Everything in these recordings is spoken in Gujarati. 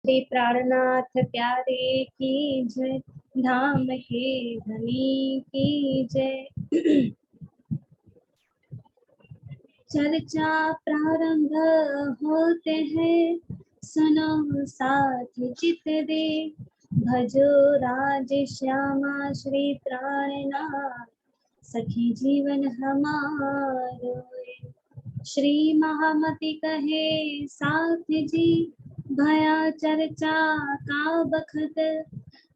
श्री प्राणनाथ प्यारे की जय, धाम के धनी की जय। चर्चा प्रारंभ होते हैं, सुनो साथ चित दे, भजो राज श्यामा श्री प्राणनाथ, सखी जीवन हमारो। श्री महामति कहे साथ जी, भया चर्चा का बखत,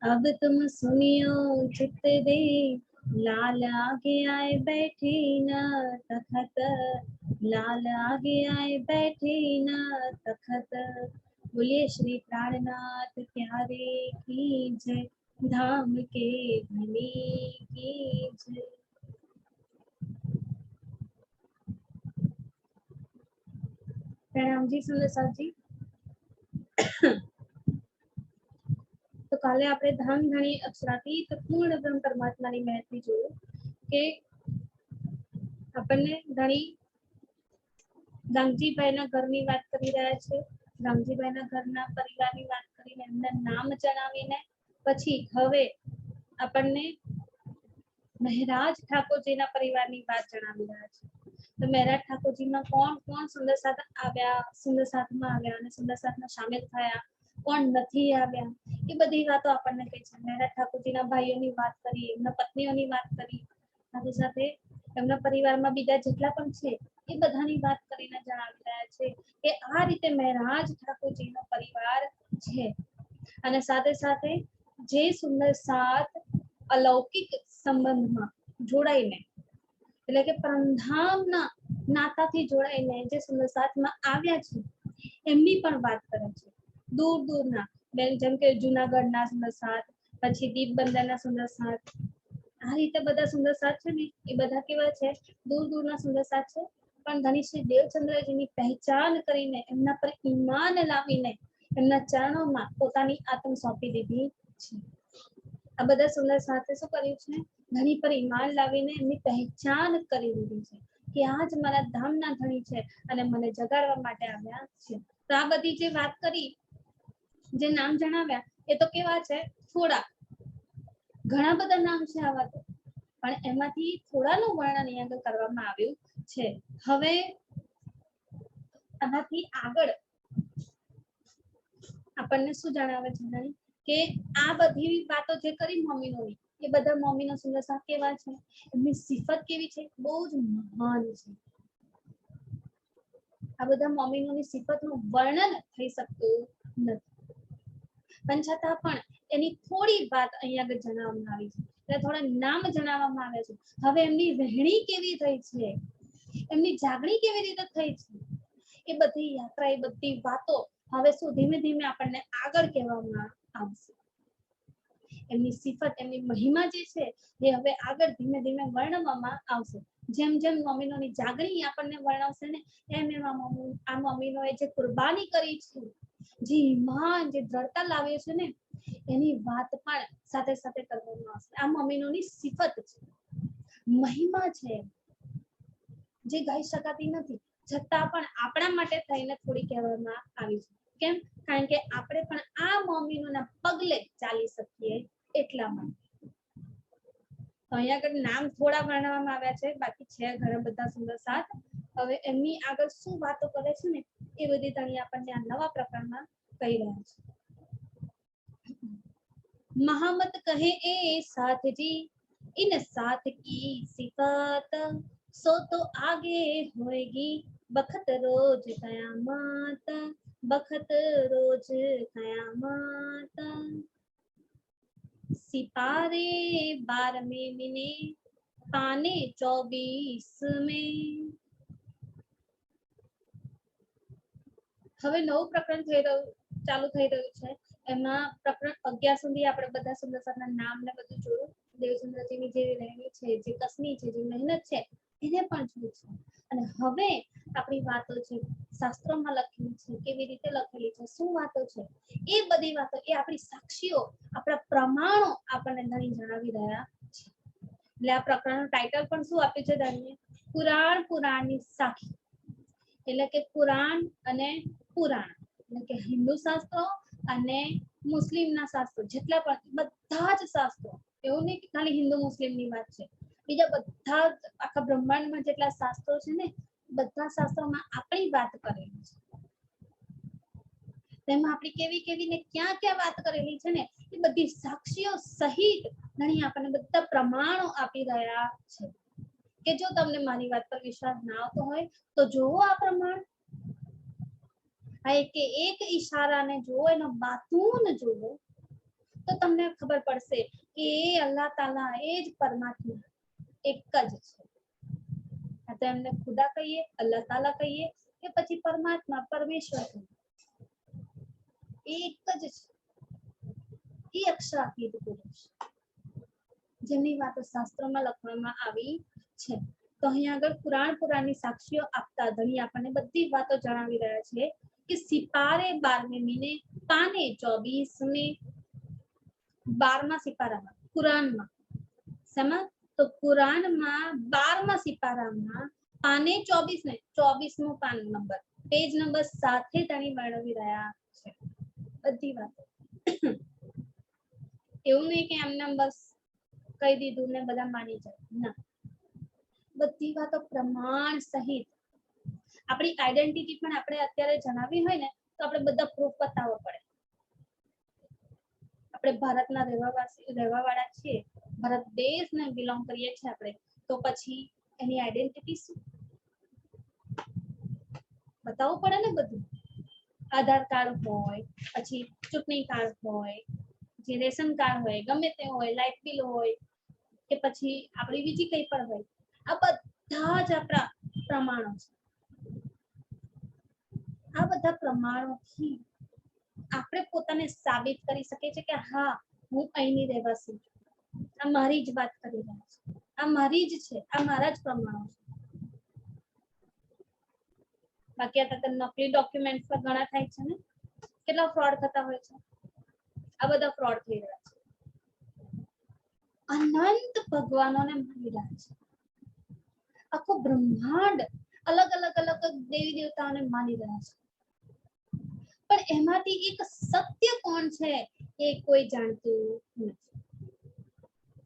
अब तुम सुनियो चित दे, लाल आगे आए बैठे न तखत, लाल आगे आए बैठे न तखत। बोलिए श्री प्राणनाथ प्यारे की जय, धाम के धनी की जय। प्रणाम जी सुंदर साहब जी। तो काले આપણે ધન ધણી અક્ષરાતીત પૂર્ણ બ્રહ્મ પરમાત્માની મહેતી જોયું કે આપણને ધણી ગાંગજીભાઈના ઘરની વાત કરી રહ્યા છે, ગાંગજીભાઈના ઘરના પરિવારની વાત કરીને એમના નામ જણાવીને પછી હવે આપણને મહેરાજ ઠાકોરજીના પરિવારની વાત જણાવી રહ્યા છે। તો મહેરાજ ઠાકોરજીમાં કોણ કોણ સુંદર સાથ આવ્યા, સુંદર સાથમાં આવ્યા અને સુંદર સાથમાં સામેલ થયા, કોણ નથી આવ્યા, એ બધી વાતો આપણને કહી છે। મહેરાજ ઠાકોરજીના ભાઈઓની વાત કરી, એમના પત્નીઓની વાત કરી, સાથે સાથે એમના પરિવારમાં બીજા જેટલા પણ છે એ બધાની વાત કરીને જણાવી રહ્યા છે કે આ રીતે મહેરાજ ઠાકોરજીનો પરિવાર છે। અને સાથે સાથે જે સુંદર સાથ અલૌકિક સંબંધમાં જોડાઈને, એટલે કે પરમધામના નાતાથી જોડાઈને જે સુંદર સાથમાં આવ્યા છે એમની પણ વાત કરે છે। દૂર દૂરના જેમ કે જુનાગઢના સુંદર સાથ, પછી દીપબંદરના સુંદર સાથ, આ રીતે બધા સુંદર સાથ છે ને એ બધા કેવા છે, દૂર દૂરના સુંદર સાથ છે, પણ ધણી શ્રી દેવચંદ્રજીની પહેચાન કરીને એમના પર ઈમાન લાવીને એમના ચરણોમાં પોતાની આત્મ સોંપી દીધી છે। આ બધા સુંદર સાથે શું કર્યું છે, ધણી પર ઈમાન લાવીને એમની પહેચાન કરી દીધી છે કે આ જ મારા ધામના ધણી છે અને મને જગાડવા માટે આવ્યા છે। તો આ બધી જે વાત કરી, જે નામ જણાવ્યા એ તો કેવા છે, થોડા, ઘણા બધા નામ છે આવા તો, પણ એમાંથી થોડાનું વર્ણન અહીંયા આગળ કરવામાં આવ્યું છે। હવે આનાથી આગળ આપણને શું જણાવે છે કે આ બધી વાતો જે કરી મમ્મીનોની, એ બધા મમ્મીનો સુંદર સાથ કેવા છે, એમની સિફત કેવી છે, બહુ જ મહાન છે। આ બધા મમ્મીનોની સિફતનું વર્ણન થઈ શકતું નથી, પણ છતાં પણ એની થોડી વાત અહીંયા આગળ જણાવવામાં આવી છે, એટલે થોડા નામ જણાવવામાં આવ્યા છે। હવે એમની વહેણી કેવી થઈ છે, એમની જાગણી કેવી રીતે થઈ છે, એ બધી યાત્રા, એ બધી વાતો હવે શું ધીમે ધીમે આપણને આગળ કહેવામાં આવશે। એમની સિફત, એમની મહિમા જે છે એ હવે આગળ ધીમે ધીમે વર્ણવવામાં આવશે। જેમ જેમ મમ્મીનોની જાગણી આપણને વર્ણવશે ને એમ એમ આ મમ્મીનોએ જે કુરબાની કરી છે, જે ઈમાન, જે દ્રઢતા લાવે છે ને એની વાત પણ સાથે સાથે કરવામાં આવશે। આ મમ્મીનોની સિફત છે, મહિમા છે, જે ગાઈ શકાતી નથી, છતાં પણ આપણા માટે થઈને થોડી કહેવામાં આવી છે। કેમ? કારણ કે આપણે પણ આ મમ્મીનોના પગલે ચાલી શકીએ એટલા માટે। તો અહીંયા આગળ નામ થોડા વર્ણવવામાં આવ્યા છે, બાકી છે ઘણા બધા સુંદર સાથ। હવે એમની આગળ શું વાતો કરે છે ને એ બધી તણી આપણને આ નવા પ્રકરણમાં કહી રહ્યા છે। महामत कहे ए साथ जी, इन साथ की सिफत, सो तो आगे होएगी बखत रोज कयामत, बखत रोज कयामत। सिपारे 12वें मिने, पाने 24 में। હવે નવું પ્રકરણ ચાલુ થઈ રહ્યું છે, એમાં પ્રકરણ 11 સુધી આપણે બધા સુંદર સાથના નામ ને બધું જોયું। દેવચંદ્રજીની જે રહેણી છે, જે કસની છે, જે મહેનત છે એને પણ જોયું છે। અને હવે આપણી વાતો છે, શાસ્ત્રોમાં લખેલી છે, કેવી રીતે લખેલી છે, શું વાતો છે, એ બધી વાતો, એ આપણી સાક્ષીઓ, આપણા પ્રમાણો આપણને ધણી જણાવી રહ્યા છે। એટલે આ પ્રકરણનું ટાઇટલ પણ શું આપ્યું છે ધણીએ? પુરાણ પુરાણની સાખી, એટલે કે પુરાણ અને પુરાણ, એટલે કે હિન્દુ શાસ્ત્રો અને મુસ્લિમના શાસ્ત્રો જેટલા પણ બધા જ શાસ્ત્રો, એવું નહીં કે ખાલી હિન્દુ મુસ્લિમની વાત છે, બીજા બધા આખા બ્રહ્માંડમાં જેટલા શાસ્ત્રો છે ને બધા શાસ્ત્રોમાં આપણી વાત કરેલી છે. તેમાં આપણી કેવી કેવી ને ક્યાં ક્યાં વાત કરેલી છે ને એ બધી સાક્ષીઓ સહિત ઘણી આપણને બધા પ્રમાણો આપી રહ્યા છે કે જો તમને મારી વાત પર વિશ્વાસ ના આવતો હોય તો જોવો આ પ્રમાણ. કે એક ઈશારાને જોવો, એનો બાતૂન જોવો તો તમને ખબર પડશે કે એ અલ્લાહ તાલા એ જ પરમાત્મા એક જ છે. તો એમને ખુદા કહીએ, અલ્લાહ તાલા કહીએ કે પછી પરમાત્મા પરમેશ્વર કહીએ, એક જ છે. એ અક્ષરાતીત પુરુષ જેમની વાતો શાસ્ત્રોમાં લખવામાં આવી છે. તો અહીંયા આગળ પુરાણની સાક્ષીઓ આપતા ધણી આપણને બધી વાતો જણાવી રહ્યા છે કે સિપારે 12વેं મહિને પાને 24વેं 12મા સિપારામાં કુરાનમાં સમા તો કુરાનમાં 12મા સિપારામાં પાને 24 ને 24મો પાન નંબર પેજ નંબર 7 ધણી વર્ણવી રહ્યા છે બધી વાતો. એવું નહીં કે એમને બસ કહી દીધું ને બધા માની જાય, ના, બધી વાતો પ્રમાણ સહિત. આપણી આઈડેન્ટિટી પણ આપણે અત્યારે જણાવી હોય ને તો આપણે બધા પ્રૂફ બતાવવા પડે. આપણે ભારતના રહેવા વાળા છીએ, ભારત દેશને બિલોંગ કરીએ છીએ આપણે, તો પછી એની આઈડેન્ટિટી શું બતાવવું પડે ને બધું. આધાર કાર્ડ હોય, પછી ચૂંટણી કાર્ડ હોય, જે રેશન કાર્ડ હોય, ગમે તે હોય, લાઇટ બિલ હોય કે પછી આપણી બીજી કઈ પણ હોય, આ બધા જ આપણા પ્રમાણો છે. આ બધા પ્રમાણોથી આપણે પોતાને સાબિત કરી શકીએ છીએ કે હા હું અહીંની રહેવાસી છું, આ મારી જ વાત કરી રહ્યા છે, આ મારી જ છે, આ મારા જ પ્રમાણો છે. બાકી આ નકલી ડોક્યુમેન્ટ પર ઘણા થાય છે ને, કેટલા ફ્રોડ થતા હોય છે. આ બધા ફ્રોડ થઈ રહ્યા છે. અનંત ભગવાનોને માની રહ્યા છે. આખો બ્રહ્માંડ અલગ અલગ અલગ દેવી દેવતાઓને માની રહ્યા છે. પણ એમાંથી એક સત્ય કોણ છે એ કોઈ જાણતું નથી.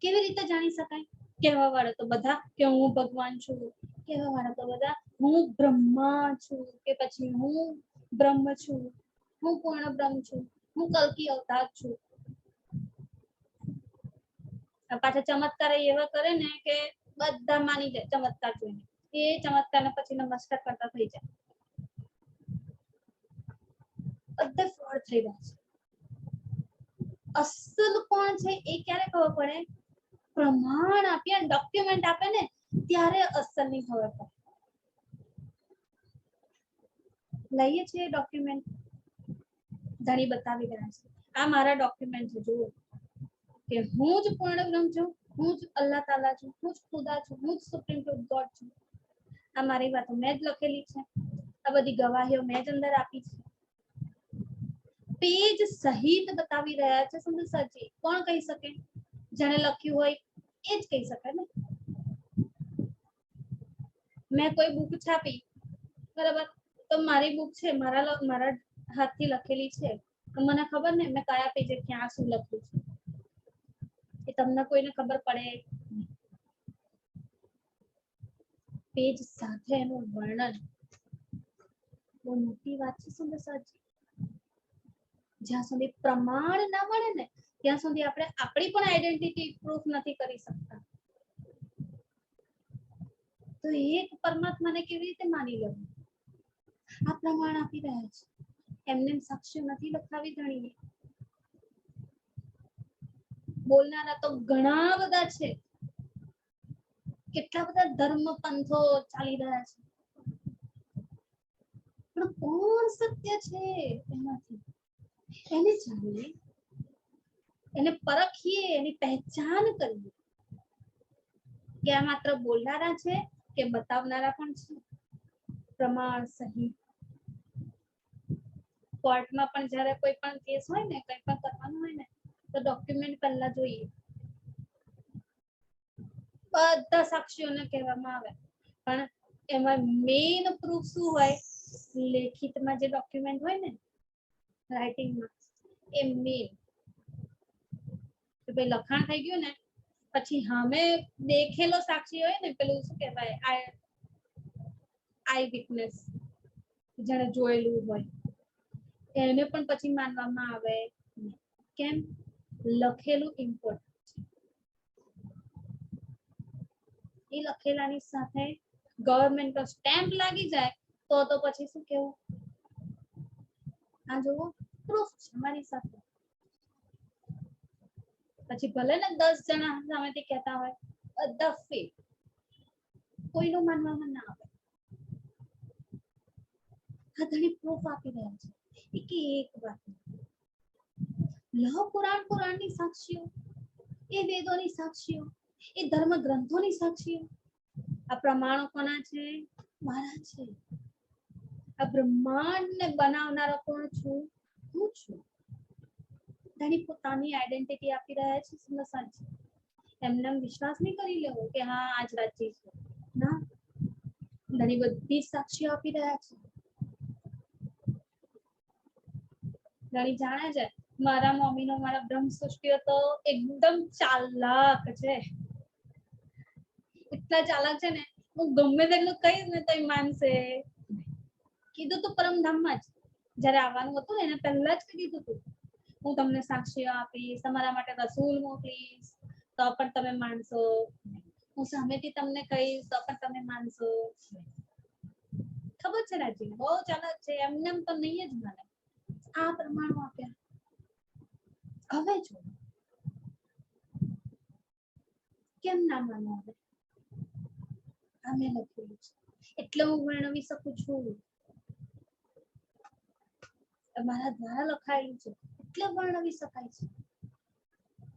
કેવી રીતે જાણી શકાય? કહેવા વાળા તો બધા કે હું ભગવાન છું, કહેવા વાળા તો બધા હું બ્રહ્મા છું, કે પછી હું બ્રહ્મ છું, હું પૂર્ણ બ્રહ્મ છું, હું કલ્કી અવતાર છું. પાછા ચમત્કાર એવા કરે ને કે બધા માની જાય ચમત્કાર જોઈને, એ ચમત્કાર પછી નમસ્કાર કરતા થઈ જાય. બધા ફ્રોડ થઈ રહ્યા છે. અસલ કોણ છે એ ક્યારે ખબર પડે? પ્રમાણ આપે, ડોક્યુમેન્ટ આપે ને ત્યારે અસલ ની ખબર પડે. લઈએ છીએ ડોક્યુમેન્ટ, ધણી બતાવી રહ્યા છે આ મારા ડોક્યુમેન્ટ છે, જુઓ કે હું જ પૂર્ણ બ્રહ્મ છું, હું જ અલ્લાહ તાલા છું, હું જ ખુદા છું, હું જ સુપ્રીમ ગોડ છું. આ મારી વાતો મેં જ લખેલી છે, આ બધી ગવાહીઓ મેં જ અંદર આપી છે. પેજ સહિત બતાવી રહ્યા છે સુંદર સાજી. કોણ કહી શકે? જેને લખ્યું હોય એ જ કહી શકે ને. મેં કોઈ બુક છાપી, બરાબર, તો મારી બુક છે, મારા હાથથી લખેલી છે, તો મને ખબર ને મેં કયા પેજે ક્યાં શું લખ્યું છે, એ તમને કોઈને ખબર પડે? પેજ સાથે એનું વર્ણન બહુ મોટી વાત છે સુંદર સાજી. જ્યાં સુધી પ્રમાણ ના મળે ને ત્યાં સુધી આપણે આપણી પણ આઈડેન્ટિટી પ્રૂફ નથી કરી શકતા. તો એક પરમાત્માને કેવી રીતે માની લેવું? આ પ્રમાણ આપી રહ્યા છે, એમને સાક્ષ્ય નથી લખાવી ધણીએ. બોલનારા તો ઘણા બધા છે, કેટલા બધા ધર્મ પંથો ચાલી રહ્યા છે, પણ કોણ સત્ય છે એમાંથી એને જાણીએ, એને પરખીએ, એની પહેચાન કરીએ કે આ માત્ર બોલનારા છે કે બતાવનારા પણ છે પ્રમાણ સહિત. કોર્ટમાં પણ જ્યારે કોઈ પણ કેસ હોય ને, કંઈ પણ કરવાનું હોય ને, તો ડોક્યુમેન્ટ પહેલા જોઈએ. બધા સાક્ષીઓને કહેવામાં આવે, પણ એમાં મેઇન પ્રૂફ શું હોય? લેખિતમાં જે ડોક્યુમેન્ટ હોય ને, રાઇટિંગમાં, એ મેન ભાઈ લખાણ થઈ ગયું ને પછી અમે દેખેલો સાક્ષી હોય ને પેલું શું કહેવાય આઈ વિટનેસ જેને જોયેલું હોય એને પણ પછી માનવામાં આવે કેમ લખેલું ઇમ્પોર્ટન્ટ એ લખેલાની સાથે ગવર્મેન્ટ સ્ટેમ્પ લાગી જાય તો પછી શું કેવું આ જુઓ પ્રૂફ છે મારી સાથે પછી ભલે ને 10 જણા સામેથી કહેતા હોય બધા ફેક કોઈનું માનવામાં ના આવે આ ઘણી પ્રૂફ આપી રહ્યા છે એક વાત લવ પુરાણની સાક્ષીઓ એ વેદોની સાક્ષીઓ એ ધર્મ ગ્રંથોની સાક્ષીઓ આ પ્રમાણો કોના છે મારા છે આ બ્રહ્માંડને બનાવનારો કોણ છું હું છું તેની પોતાની આઈડેન્ટિટી આપી રહ્યા છે સાચી એમને વિશ્વાસ નહીં કરી લેવો કે હા આજ રાજ્ય છે ના ઘણી બધી સાક્ષીઓ આપી રહ્યા છે ઘણી જાણે છે મારા મમ્મીનો મારા બ્રહ્મ સૃષ્ટિઓ તો એકદમ ચાલાક છે એટલા ચાલાક છે ને હું ગમે તેટલું કહીશ ને તો માનશે કીધું તું પરમધામમાં જ જ્યારે આવવાનું હતું ને એને પહેલા જ કીધું તું હું તમને સાક્ષીઓ આપીશ તમારા માટે રસૂલ મોકલીશ તો પણ તમે માનશો હું સામેથી તમને કહીશ તો પણ તમે માનશો ખબર છે રાજી બહુ ચાલાક છે એમને એમ તો નહીં જ માને આ પ્રમાણો આપ્યા હવે જો કેમ ના માનો હવે આ મેં લખેલું છે એટલે હું વર્ણવી શકું છું મારા દ્વારા લખાયેલું છે એટલે વર્ણવી શકાય છે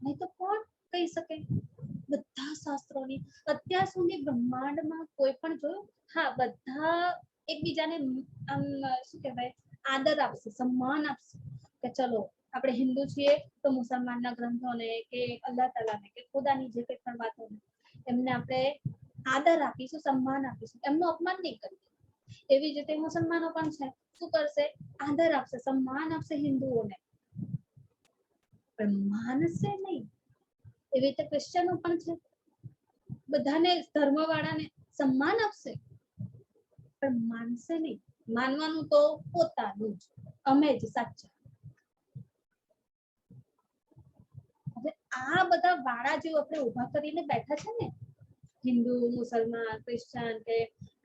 નહીં તો કોણ કહી શકે બધા શાસ્ત્રોની અત્યાર સુધી બ્રહ્માંડમાં કોઈ પણ જોયું હા બધા એકબીજાને આમ શું કહેવાય આદર આપશે સન્માન આપશે કે ચલો આપણે હિન્દુ છીએ તો મુસલમાનના ગ્રંથોને કે અલ્લાહ તાલાને કે ખુદાની જે કંઈ પણ વાતો એમને આપણે આદર આપીશું સન્માન આપીશું એમનું અપમાન નહીં કરીએ એવી જ રીતે મુસલમાનો પણ છે શું કરશે આદર આપશે સન્માન આપશે હિન્દુઓને પણ માનશે નહીં એવી રીતે ક્રિશ્ચનો પણ છે બધાને ધર્મવાળાને સન્માન આપશે પણ માનશે નહીં માનવાનું તો પોતાનું જ અમે જ સાચા હવે આ બધા વાળા જેવું આપણે ઉભા કરીને બેઠા છે ને હિન્દુ મુસલમાન ક્રિશ્ચન કે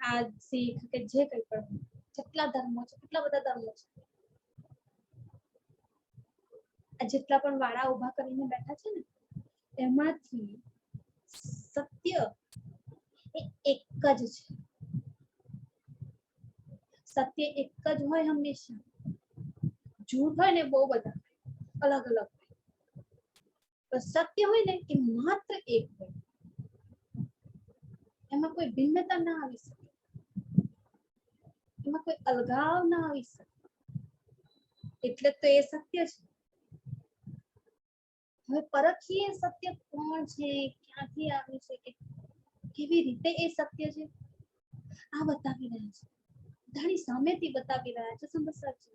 આ શીખ કે જે કંઈ પણ જેટલા ધર્મો છે કેટલા બધા ધર્મો છે આ જેટલા પણ વાળા ઉભા કરીને બેઠા છે ને એમાંથી સત્ય એ એક જ છે સત્ય એક જ હોય હંમેશા જૂઠ હોય ને બહુ બધા અલગ અલગ પણ સત્ય હોય ને એ માત્ર એક હોય એમાં કોઈ ભિન્નતા ના આવી શકે એમાં કોઈ અલગાવ ના આવી શકે એટલે તો એ સત્ય છે હવે પરખીએ સત્ય કોણ છે ક્યાંથી આવ્યું છે કે કેવી રીતે એ સત્ય છે આ બતાવી રહ્યા છે ઘણી સામેથી બતાવી રહ્યા છે સમસ્યા છે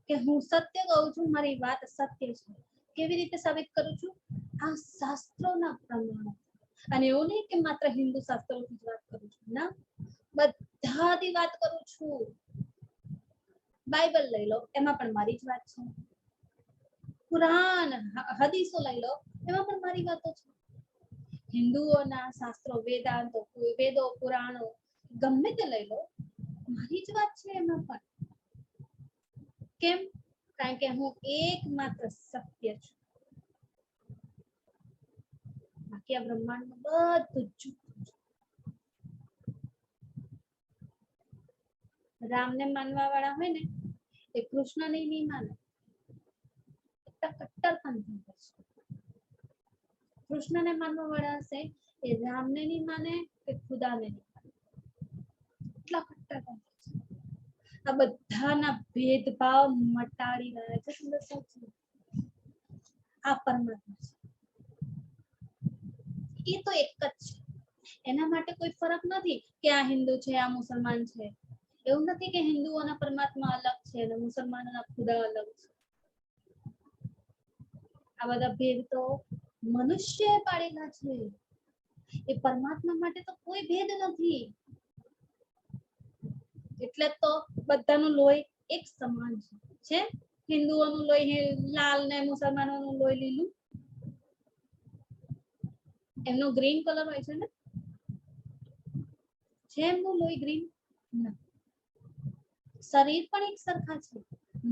કે હું સત્ય કહું છું મારી વાત સત્ય છે કેવી રીતે સાબિત કરું છું આ શાસ્ત્રોના પ્રમાણે અને એવું નહીં કે માત્ર હિન્દુ શાસ્ત્રોથી જ વાત કરું છું ના બધાથી વાત કરું છું બાઇબલ લઈ લો એમાં પણ મારી જ વાત છે કુરાન હદીસો લઈ લો એમાં પણ મારી વાતો છે હિન્દુઓના શાસ્ત્રો વેદાંતો વેદો પુરાણો ગમે તે લઈ લો મારી જ વાત છે એમાં પણ કેમ કારણ કે હું એકમાત્ર સત્ય છું બાકી આ બ્રહ્માંડમાં બધું જૂઠું છે રામને માનવા વાળા હોય ને એ કૃષ્ણને નહીં માને કટ્ટરપંથી છે કૃષ્ણને માનવા વાળા હશે એ રામને નહીં માને કે ખુદાને નહીં માને એટલા કટ્ટરપંથી છે આ બધાના ભેદભાવ મટાડી રહ્યા છે આ પરમાત્મા છે એ તો એક જ છે એના માટે કોઈ ફરક નથી કે આ હિન્દુ છે આ મુસલમાન છે એવું નથી કે હિન્દુઓના પરમાત્મા અલગ છે અને મુસલમાનોના ખુદા અલગ છે. આ બધા ભેદ તો મનુષ્યએ પાડેલા છે. એ પરમાત્મા માટે તો કોઈ ભેદ નથી. એટલે તો બધાનું લોહી એક સમાન છે. હિન્દુઓનું લોહી લાલ ને મુસલમાનોનું લોહી લીલું. એમનો ગ્રીન કલર હોય છે ને, છે એમનું લોહી ગ્રીન? શરીર પણ એક સરખા છે.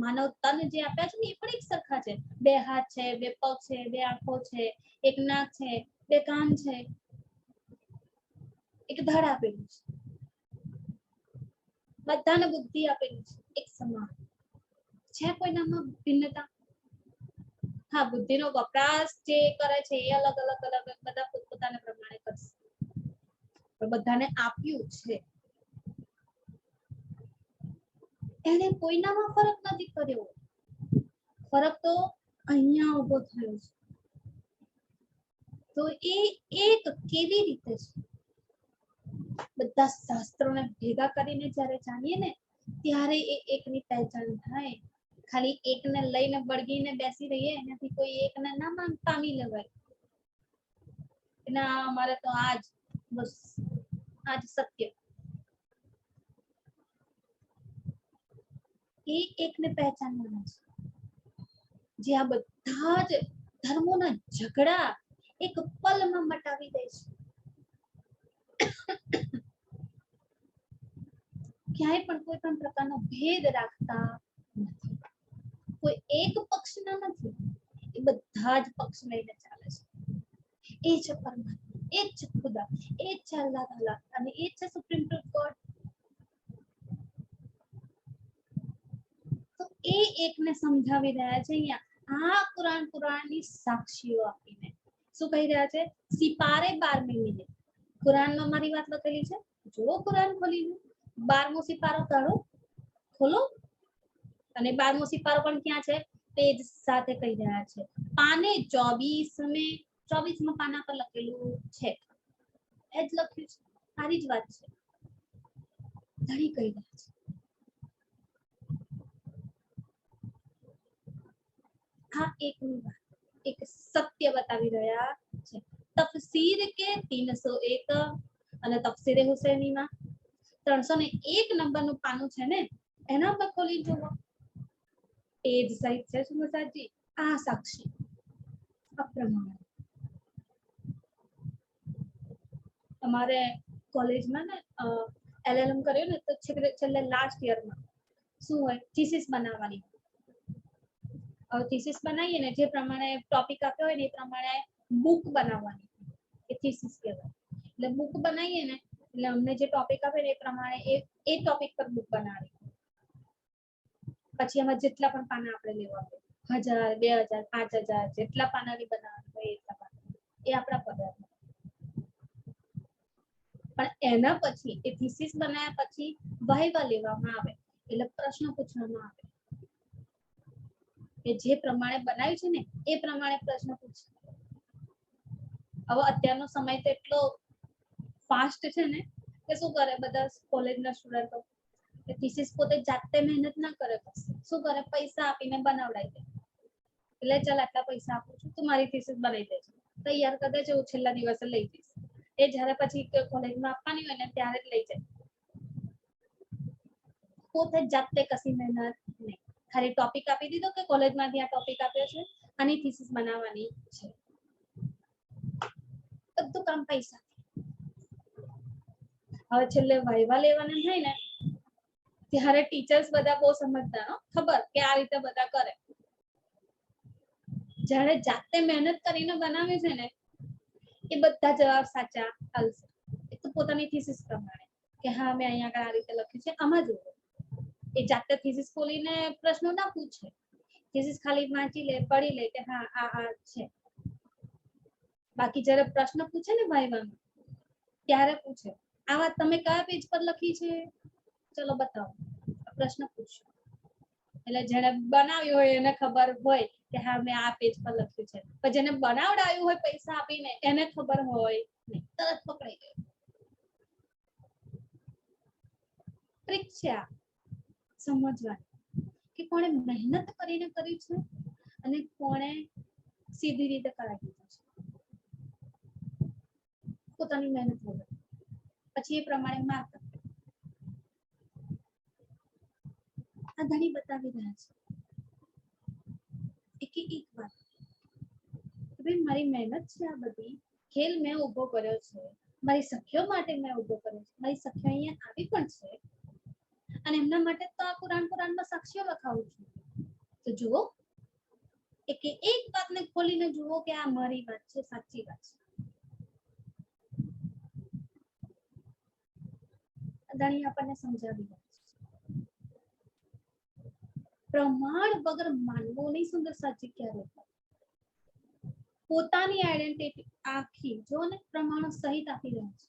માનવ તન જે આપ્યા છે ને એ પણ એક સરખા છે. બે હાથ છે, બે પગ છે, બે આંખો છે, એક નાક છે, બે કાન છે, એક ધડ આપેલું છે. બધાને બુદ્ધિ આપેલી છે એક સમાન. છે કોઈનામાં ભિન્નતા? હા, બુદ્ધિનો વપરાશ જે કરે છે એ અલગ અલગ અલગ બધા પોતપોતાના પ્રમાણે કરશે, પણ બધાને આપ્યું છે. એને કોઈનામાં ફરક નથી કર્યો. ફરક તો અહીંયા ઉભો થયો છે. તો એ એક કેવી રીતે છે? બધા શાસ્ત્રોને ભેગા કરીને જ્યારે જાણીએ ને ત્યારે એ એકની પહેચાન થાય. ખાલી એકને લઈને વળગીને બેસી રહીએ એનાથી કોઈ એકને ના પામી લેવાય. ના, અમારે તો આજ બસ આજ સત્ય. એ એકને પહેચાનવાના છે. જે આ બધા જ ધર્મોના ઝઘડા એક પલમાં મટાવી દે છે. ક્યાંય પણ કોઈ પણ પ્રકારનો ભેદ રાખતા નથી. કોઈ એક પક્ષના નથી, એ બધા જ પક્ષ લઈને ચાલે છે. એ છે પરમાત્મા, એ જ છે ખુદા, એ જ છે અલ્લાહ તાલા અને એ જ છે સુપ્રીમ કોર્ટ. તો એ એકને સમજાવી રહ્યા છે અહીંયા આ પુરાણની સાક્ષીઓ આપીને. શું કહી રહ્યા છે? સિપારે 12મી મિનિટ. કુરાનમાં મારી વાત લખેલી છે, જો કુરાન ખોલીને 12મો સિપારો કાઢો, ખોલો, અને 12મો સિપારો પણ ક્યાં છે? પેજ સાથે કહી રહ્યા છે. પાને 24માં પાના પર લખેલું છે. એ જ લખ્યું છે, સારી જ વાત છે. ધણી કહી રહ્યા છે. હા, એક સત્ય બતાવી રહ્યા છે. તફસીર કે 301 અને તફસીરે હુસૈનીમાં 301 નંબરનું પાનું છે ને, એના પર ખોલી જુઓ. પેજ સહિત છે સુમસાજી આ સાક્ષી અપ્રમાણ. અમારે કોલેજમાં ને LLM કર્યું ને તો છેલ્લે લાસ્ટ યરમાં શું હોય, થીસીસ બનાવવાની. હવે થીસીસ બનાવીએ ને જે પ્રમાણે ટોપિક આપ્યો હોય ને એ પ્રમાણે બુક બનાવવાની, એ થીસીસ કહેવાય. એટલે બુક બનાવીએ ને એટલે અમને જે ટોપિક આપે ને એ પ્રમાણે એ ટોપિક પર બુક બનાવી. પછી એમાં જેટલા પણ પાના આપણે લેવા હોય, 1000, 2000, 5000 જેટલા પાનાની બનાવવાની હોય એટલા પાના, એ આપણા પર. પણ એના પછી એ થીસીસ બનાવ્યા પછી વાઇવા લેવામાં આવે, એટલે પ્રશ્ન પૂછવામાં આવે કે જે પ્રમાણે બનાવ્યું છે ને એ પ્રમાણે પ્રશ્ન પૂછે. હવે અત્યારનો સમય તો એટલો ફાસ્ટ છે ને કે શું કરે બધા કોલેજના સ્ટુડન્ટો, થીસીસ પોતે જાતે મહેનત ના કરે, શું કરે, પૈસા આપીને બનાવડાવી દે. એટલે ચાલ આટલા પૈસા આપું છું, તું મારી થીસીસ બનાવી દેજે, તૈયાર કરી દેજે, હું છેલ્લા દિવસે લઈ જઈશ. એ જ્યારે પછી કોલેજમાં આપવાની હોય ને ત્યારે જ લઈ જાય. પોતે જાતે કશી મહેનત નહીં, ખાલી ટોપિક આપી દીધો કે કોલેજમાંથી આ ટોપિક આપ્યો છે, આની થીસીસ બનાવવાની છે. બધું કામ પૈસા. હવે છેલ્લે વાઇવા લેવાના થાય ને ત્યારે ટીચર્સ બધા બહુ સમજદાર, ખબર કે આ રીતે બધા કરે. જ્યારે જાતે મહેનત કરીને બનાવ્યું છે ને એ બધા જવાબ સાચા આવશે. એ તો પોતાની થીસીસ પ્રમાણે કે હા મેં અહીંયા આગળ આ રીતે લખ્યું છે, આમાં જુઓ. એ જાતે થીસીસ ખોલીને પ્રશ્નો ના પૂછે, થીસીસ ખાલી વાંચી લે, પઢી લે કે હા આ છે. બાકી જ્યારે પ્રશ્ન પૂછે ને વાઇવામાં ત્યારે પૂછે આ વાત તમે કયા પેજ પર લખી છે, ચલો બતાવો, પ્રશ્ન પૂછો. એટલે જેને બનાવ્યું હોય એને ખબર હોય કે હા મેં આ પેજ પર લખ્યું છે, પણ જેને બનાવડાવ્યું હોય પૈસા આપીને એને ખબર હોય નહીં, તરત પકડાઈ ગયો. ટ્રીક છે આ સમજવાની કે કોણે મહેનત કરીને કરી છે અને કોણે સીધી રીતે કરાવી દીધું છે પોતાની મહેનત વગર, પછી એ પ્રમાણે માર્ક આ ધણી બતાવી રહ્યા છે એક વાત કે ભાઈ મારી મહેનત છે, આ બધી ખેલ મેં ઉભો કર્યો છે, મારી સખીઓ માટે મેં ઉભો કર્યો છે, મારી સખીઓ અહીંયા આવી પણ છે અને એમના માટે તો આ પુરાણમાં સાક્ષીઓ લખાવું છું, તો જુઓ એક વાતને ખોલીને જુઓ કે આ મારી વાત છે, સાચી વાત છે. અદાણી આપણને સમજાવી રહ્યા છે પ્રમાણ વગર માનવો નહીં સુંદર સાચી ક્યારે પોતાની આઈડેન્ટિટી આખી જો ને પ્રમાણો સહિત આપી રહ્યા છે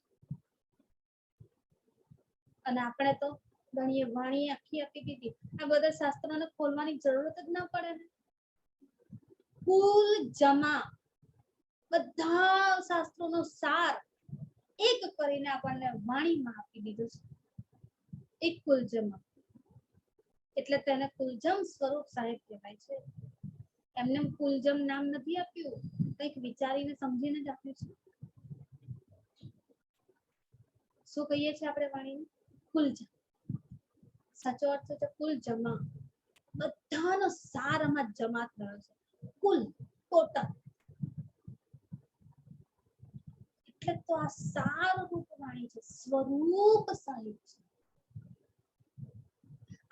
અને આપણે તો ગણીએ વાણી આખી આપી દીધી. આ બધા શાસ્ત્રોને ખોલવાની જરૂરત જ ના પડે ને. કુલ જમા બધા શાસ્ત્રોનો સાર એક કરીને આપણને વાણીમાં આપી દીધું છે. એક કુલ જમા એટલે તેને કુલજમ સ્વરૂપ સાહેબ કહેવાય છે. એમને કુલજમ નામ નથી આપ્યું, કંઈક વિચારીને સમજીને જ આપ્યું છે. શું કહીએ છીએ આપણે વાણીને? કુલજમ. સાચો અર્થ છે કુલ જમા. બધાનો સાર આમાં જમા થયો છે. કુલ ટોટલ. એટલે તો આ સાર રૂપ વાણી છે, સ્વરૂપ સાહિબ છે.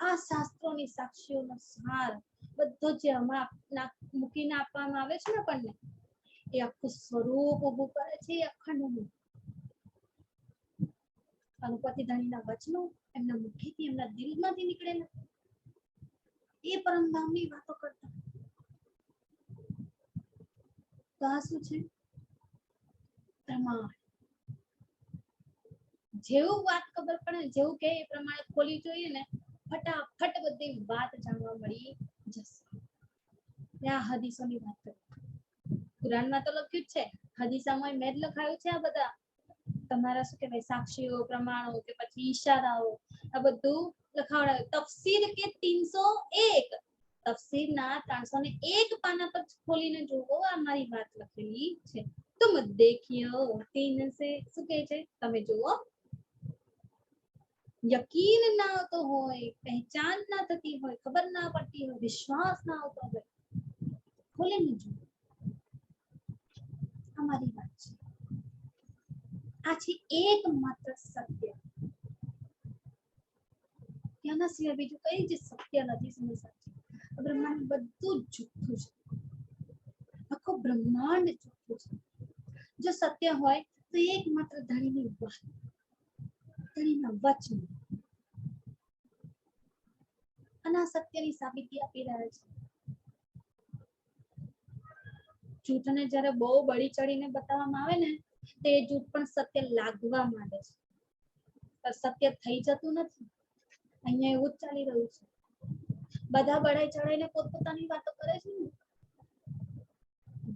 આ શાસ્ત્રોની સાક્ષીઓનો સાર બધો જે મૂકીને આપવામાં આવે છે ને આપણને, એ આખું સ્વરૂપ ઉભું કરે છે. એ અખંડ અનુપતિ ધણીના વચનો એમના મુખેથી, એમના દિલમાંથી નીકળેલા એ પરમધામની વાતો કરતા. તો આ શું છે? પ્રમાણ. જેવું વાત ખબર પડે, જેવું કે એ પ્રમાણે ખોલી જોઈએ ને, ફટાફટ બધી વાત જાણવા મળી જશે. આ હદીસોની વાત કરી. કુરાનમાં તો લખ્યું જ છે, હદીસામાં મેં જ લખાયું છે. આ બધા તમારા શું કહેવાય સાક્ષીઓ, પ્રમાણો કે પછી ઈશારાઓ, આ બધું લખાવડાવ્યું. તફસીર કે 301 તફસીરના 301 પાના પર ખોલીને જોવો, આ મારી વાત લખેલી છે. તુમ દેખિયો 3 સે શું કહે છે? તમે જુઓ. યકીન ના આવતો હોય, પહેચાન ના થતી હોય, ખબર ના પડતી હોય, વિશ્વાસ ના આવતો હોય, ખોલીને જુઓ. અમારી વાત છે. આ છે એકમાત્ર સત્ય. તેના સિવાય બીજું કઈ જ સત્ય નથી. સાચું બ્રહ્માંડ બધું જ જુઠ્ઠું છે. આખો બ્રહ્માંડ જુઠ્ઠું છે. જો સત્ય હોય તો એકમાત્ર ધણીની વાત, ધણીના વચન. અને આ સત્યની સાબિતી આપી રહ્યા છે. જૂઠને જ્યારે બહુ બળી ચડીને બતાવવામાં આવે ને, તે જૂઠ પણ સત્ય લાગવા માંડે છે. પણ સત્ય થઈ જતું નથી. અહીંયા એવું જ ચાલી રહ્યું છે. બધા બળાઈ ચડાઈને પોતપોતાની વાતો કરે છે ને.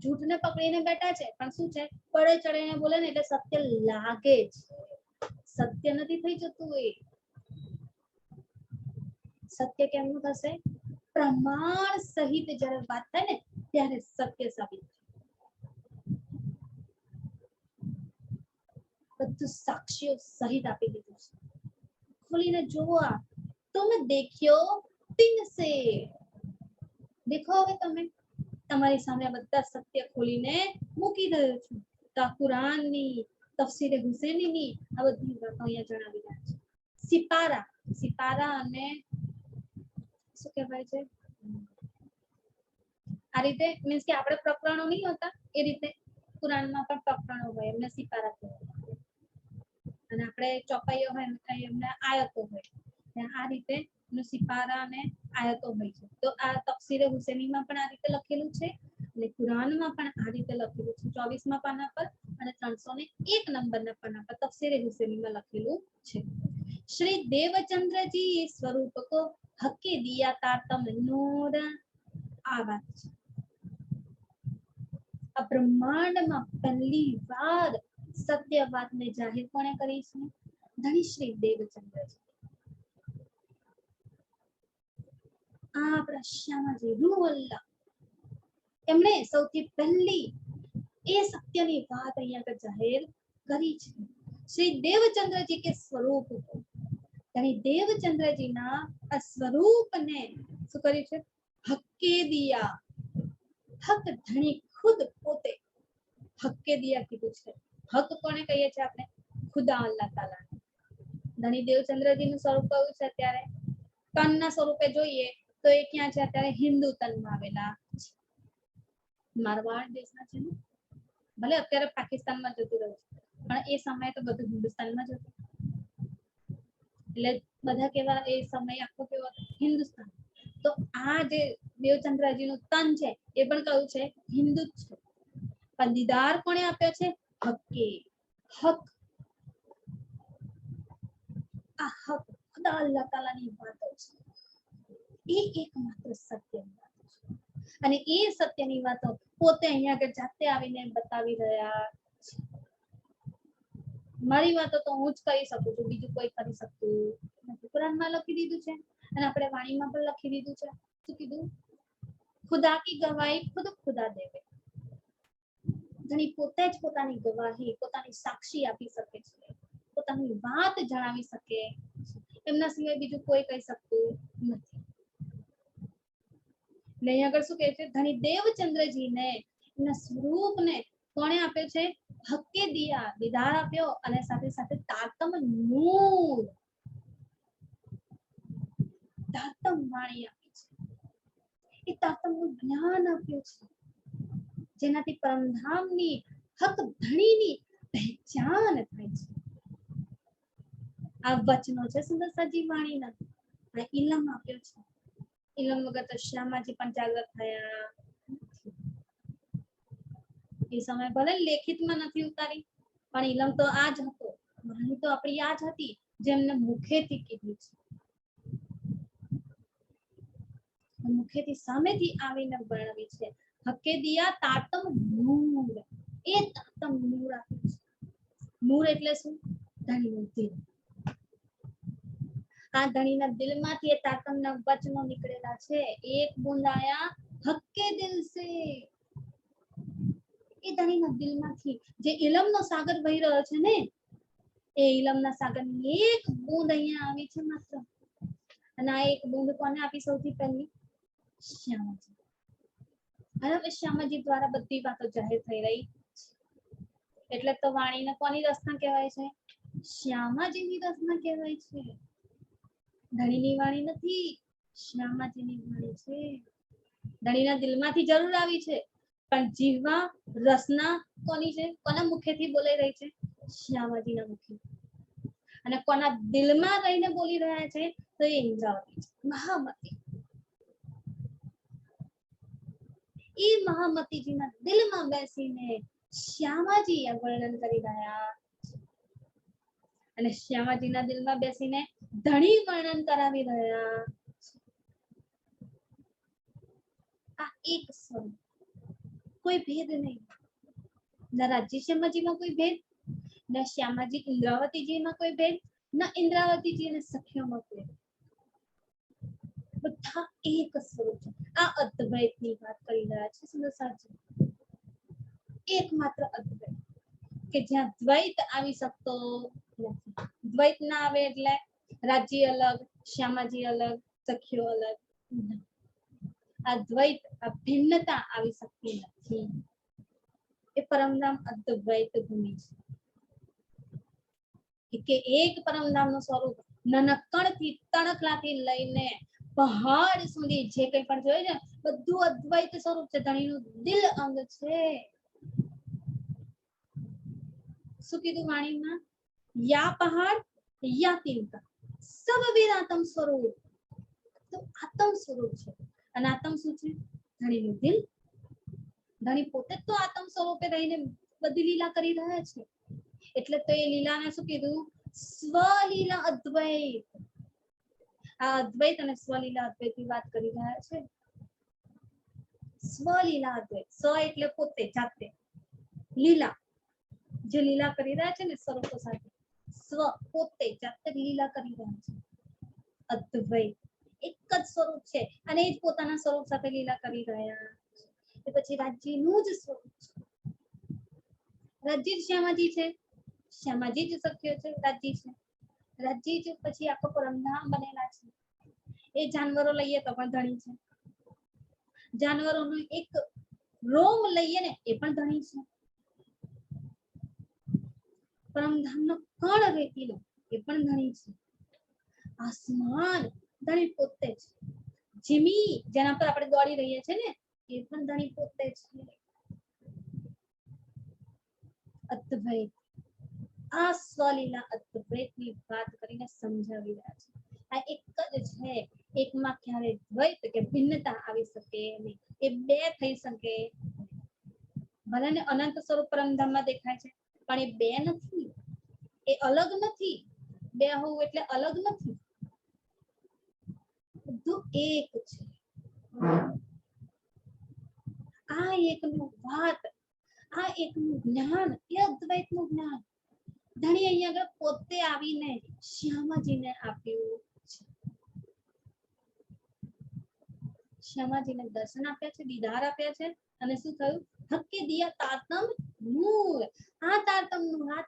જૂઠને પકડીને બેઠા છે, પણ શું છે? બળાઈ ચડાઈને બોલે ને એટલે સત્ય લાગે છે. સત્ય નથી થઈ જતું. એ સત્ય કેમનું થશે? પ્રમાણ સહિત જ્યારે વાત થાય ને, ત્યારે સત્ય સાબિત. બધું સાક્ષીઓ સહિત આપી દીધું છે. ખોલીને જુઓ. તમે દેખ્યો 3 સે. દેખો હવે તમે તમારી સામે બધા સત્ય ખોલીને મૂકી રહ્યો છું. તો કુરાનની, તફસીરે હુસૈનીની આ બધી વાતો અહીંયા જણાવી રહ્યા છે. સિપારા અને શું કહેવાય છે, આ રીતે મીન્સ કે આપણે પ્રકરણો નહીં હોતા એ રીતે કુરાનમાં પણ પ્રકરણો હોય, એમને સિપારા કહેવાય. અને આપણે ચોપાઈઓ હોય એમને આયતો હોય. આ રીતે સિપારા અને આયતો હોય છે. તો આ તફસીરે હુસૈનીમાં પણ આ રીતે લખેલું છે અને કુરાનમાં પણ આ રીતે લખેલું છે. 24મા પાના પર અને 301 નંબરના પાના પર તફસીરે હુસૈનીમાં લખેલું છે. શ્રી દેવચંદ્રજી સ્વરૂપ કો હકે દિયા તારતમ નૂર. આ વાત છે. આ બ્રહ્માંડમાં પહેલી વાર સત્ય વાતને જાહેર કોણે કરી છે? ધણી શ્રી દેવચંદ્રજી. આ આપણા શ્યામાજી રૂવલ્લા એમણે સૌથી પહેલી એ સત્યની વાત અહીંયા આગળ જાહેર કરી છે. શ્રી દેવચંદ્રજી કે સ્વરૂપ को यानी देवचंद्रजीના આ સ્વરૂપને શું કર્યું છે? હક્કે દિયા. હક ધણી ખુદ પોતે હક્કે દિયા કીધું છે. હક કોને કહીએ છીએ આપણે? ખુદા અલ્લાહ તાલા. ધણી દેવચંદ્રજીનું સ્વરૂપ કયું છે? અત્યારે તનના સ્વરૂપે જોઈએ તો એ ક્યાં છે? અત્યારે હિન્દુ તનમાં આવેલા મારવાડ દેશના છે ને, ભલે અત્યારે પાકિસ્તાનમાં જતું રહ્યું છે પણ એ સમયે તો બધું હિન્દુસ્તાનમાં જ હતું. એટલે બધા કેવા એ સમય આખો કેવો હિન્દુસ્તાન. તો આ જે દેવચંદ્રજીનું તન છે એ પણ કયું છે? હિન્દુ જ છે. પણ દીદાર કોણે આપ્યો છે? હક્કે. હક આ હક ખુદા અલ્લાહ તાલાની વાતો છે. એ એકમાત્ર સત્યની વાતો છે અને એ સત્યની વાતો પોતે અહીંયા આગળ જાતે આવીને બતાવી રહ્યા છે. મારી વાતો તો હું જ કરી શકું છું, બીજું કોઈ કરી શકતું નથી. કુરાનમાં લખી દીધું છે અને આપણે વાણીમાં પણ લખી દીધું છે. શું કીધું? ખુદા કી ગવાહી ખુદ ખુદા દેવે. ધણી પોતે જ પોતાની ગવાહી, પોતાની સાક્ષી આપી શકે છે, પોતાની વાત જણાવી શકે. એમના સિવાય બીજું કોઈ કહી શકતું નથી. ને અહીંયા આગળ શું કહે છે? ધણી દેવચંદ્રજીને એમના સ્વરૂપને કોણે આપ્યો છે? હક્કે દિયા, દીદાર આપ્યો અને સાથે સાથે તાતમ નૂર, તાતમ વાણી આપી છે. એ તાતમનું જ્ઞાન આપ્યું છે જેનાથી પરમધામની હક ધણીની પહેચાન થાય છે. આ વચનો છે સુંદરસાજી વાણીના. આ ઇલમ આપ્યો છે. ઇલમ વગર તો શ્યામાજી પણ જાગૃત થયા. એ સમય ભલે લેખિતમાં નથી ઉતારી પણ ઇલમ તો આ જ હતો. વાણી તો આપણી આ જ હતી જેમને મુખેથી કીધું છે. મુખેથી સામેથી આવીને વર્ણવી છે. હકે દિયા તાતમ નૂર. એ તાતમ નૂર આપ્યું છે. નૂર એટલે શું? ધણીનું દિલ. આ ધણીના દિલમાંથી એ તાતમના વચનો નીકળેલા છે. એક બૂંદ આયા હક્કે દિલ સે. એ ધણીના દિલમાંથી જે ઇલમનો સાગર વહી રહ્યો છે ને, એ ઇલમના સાગરની એક બૂંદ અહીંયા આવી છે માત્ર. અને આ એક બૂંદ કોને આપી સૌથી પહેલી? શ્યામાજી. હવે શ્યામાજી દ્વારા બધી વાતો જાહેર થઈ રહી. એટલે તો વાણીને કોની રચના કહેવાય છે? શ્યામાજીની રચના કહેવાય છે. ધણીની વાણી નથી, શ્યામાજીની વાણી છે. ધણીના દિલમાંથી જરૂર આવી છે પણ જીવવા રસના કોની છે? કોના મુખેથી બોલાઈ રહી છે? શ્યામાજીના મુખે. અને કોના દિલમાં રહીને બોલી રહ્યા છે? તો એ ઇન્દ્રાવતી છે, મહામતી. એ મહામતીજીના દિલમાં બેસીને શ્યામાજી આ વર્ણન કરી રહ્યા અને શ્યામાજીના દિલમાં બેસીને ધણી વર્ણન કરાવી રહ્યા. આ એક સ્વરૂપ, કોઈ ભેદ નહીં. ના રાજ્ય શ્યામાજીમાં કોઈ ભેદ, ના શ્યામાજી ઇન્દ્રાવતીજીમાં કોઈ ભેદ, ના ઇન્દ્રાવતીજી અને સખીઓમાં કોઈ ભેદ. બધા એક સ્વરૂપ છે. આ અદ્વૈતની વાત કરી રહ્યા છે સુંદરસાજી. એકમાત્ર અદ્વૈત કે જ્યાં દ્વૈત આવી શકતો નથી. દ્વૈત ના આવે એટલે રાજ્ય અલગ, શ્યામાજી અલગ, સખીઓ અલગ. આ દ્વૈત, આ ભિન્નતા આવી શકતી નથી. એ પરમધામ અદ્વૈત ભૂમિ છે કે એક પરમધામનું સ્વરૂપ નનકણથી તણખલાથી લઈને પહાડ સુધી જે કંઈ પણ જોયું છે બધું અદ્વૈત સ્વરૂપ છે. ધણીનું દિલ અંગ છે. શું કીધું વાણીમાં? યા પહાડ યા તિનકા સબ વીર આત્મ સ્વરૂપ. તો આત્મ સ્વરૂપ છે. અને આત્મ શું છે? ધણીનું દિલ. ધણી પોતે તો આત્મ સ્વરૂપે રહીને બધી લીલા કરી રહ્યા છે. એટલે તો એ લીલાને શું કીધું? સ્વલીલા અદ્વૈત. આ અદ્વૈત અને સ્વલીલા અદ્વૈતની વાત કરી રહ્યા છે. સ્વલીલા અદ્વૈત. સ્વ એટલે પોતે, જાતે. લીલા, જે લીલા કરી રહ્યા છે ને સ્વરૂપો સાથે, સ્વ પોતે જાતે લીલા કરી રહ્યા છે. અદ્વૈત એક જ સ્વરૂપ છે અને એ જ પોતાના સ્વરૂપ સાથે લીલા કરી રહ્યા છે. પછી રાજ્યનું જ સ્વરૂપ છે. રાજ્ય શ્યામાજી છે, શ્યામાજી જ સખ્ય છે, રાજ્ય છે. રાજ્ય જ પછી આખો પરમધામ બનેલા છે. એ જાનવરો લઈએ તો પણ ધણી છે. જાનવરોનું એક રોમ લઈએ ને એ પણ ધણી છે. પરમધામનો કણ રેતીલો એ પણ ધણી છે. આસમાન ધણી પોતે છે. જીમી જેના પર આપણે દોડી રહીએ છીએ ને એ પણ ધણી પોતે છે. અદ્વૈત આ સ્વલીલા અદ્વૈતની વાત કરીને સમજાવી રહ્યા છે. આ એક જ છે. એકમાં ક્યારે દ્વૈત કે ભિન્નતા આવી શકે નહીં. એ બે થઈ શકે. ભલે ને અનંત સ્વરૂપ પરમધામમાં દેખાય છે પણ એ બે નથી, એ અલગ નથી. બે હોવું એટલે અલગ નથી, બધું એક છે. આ એકનું વાત, આ એકનું જ્ઞાન એ અદ્વૈતનું જ્ઞાન ધણી અહીંયા આગળ પોતે આવીને શ્યામાજીને આપ્યું છે. શ્યામાજીને દર્શન આપ્યા છે, દીદાર આપ્યા છે અને શું થયું? હક્કે દિયા તાતમ નૂર. આ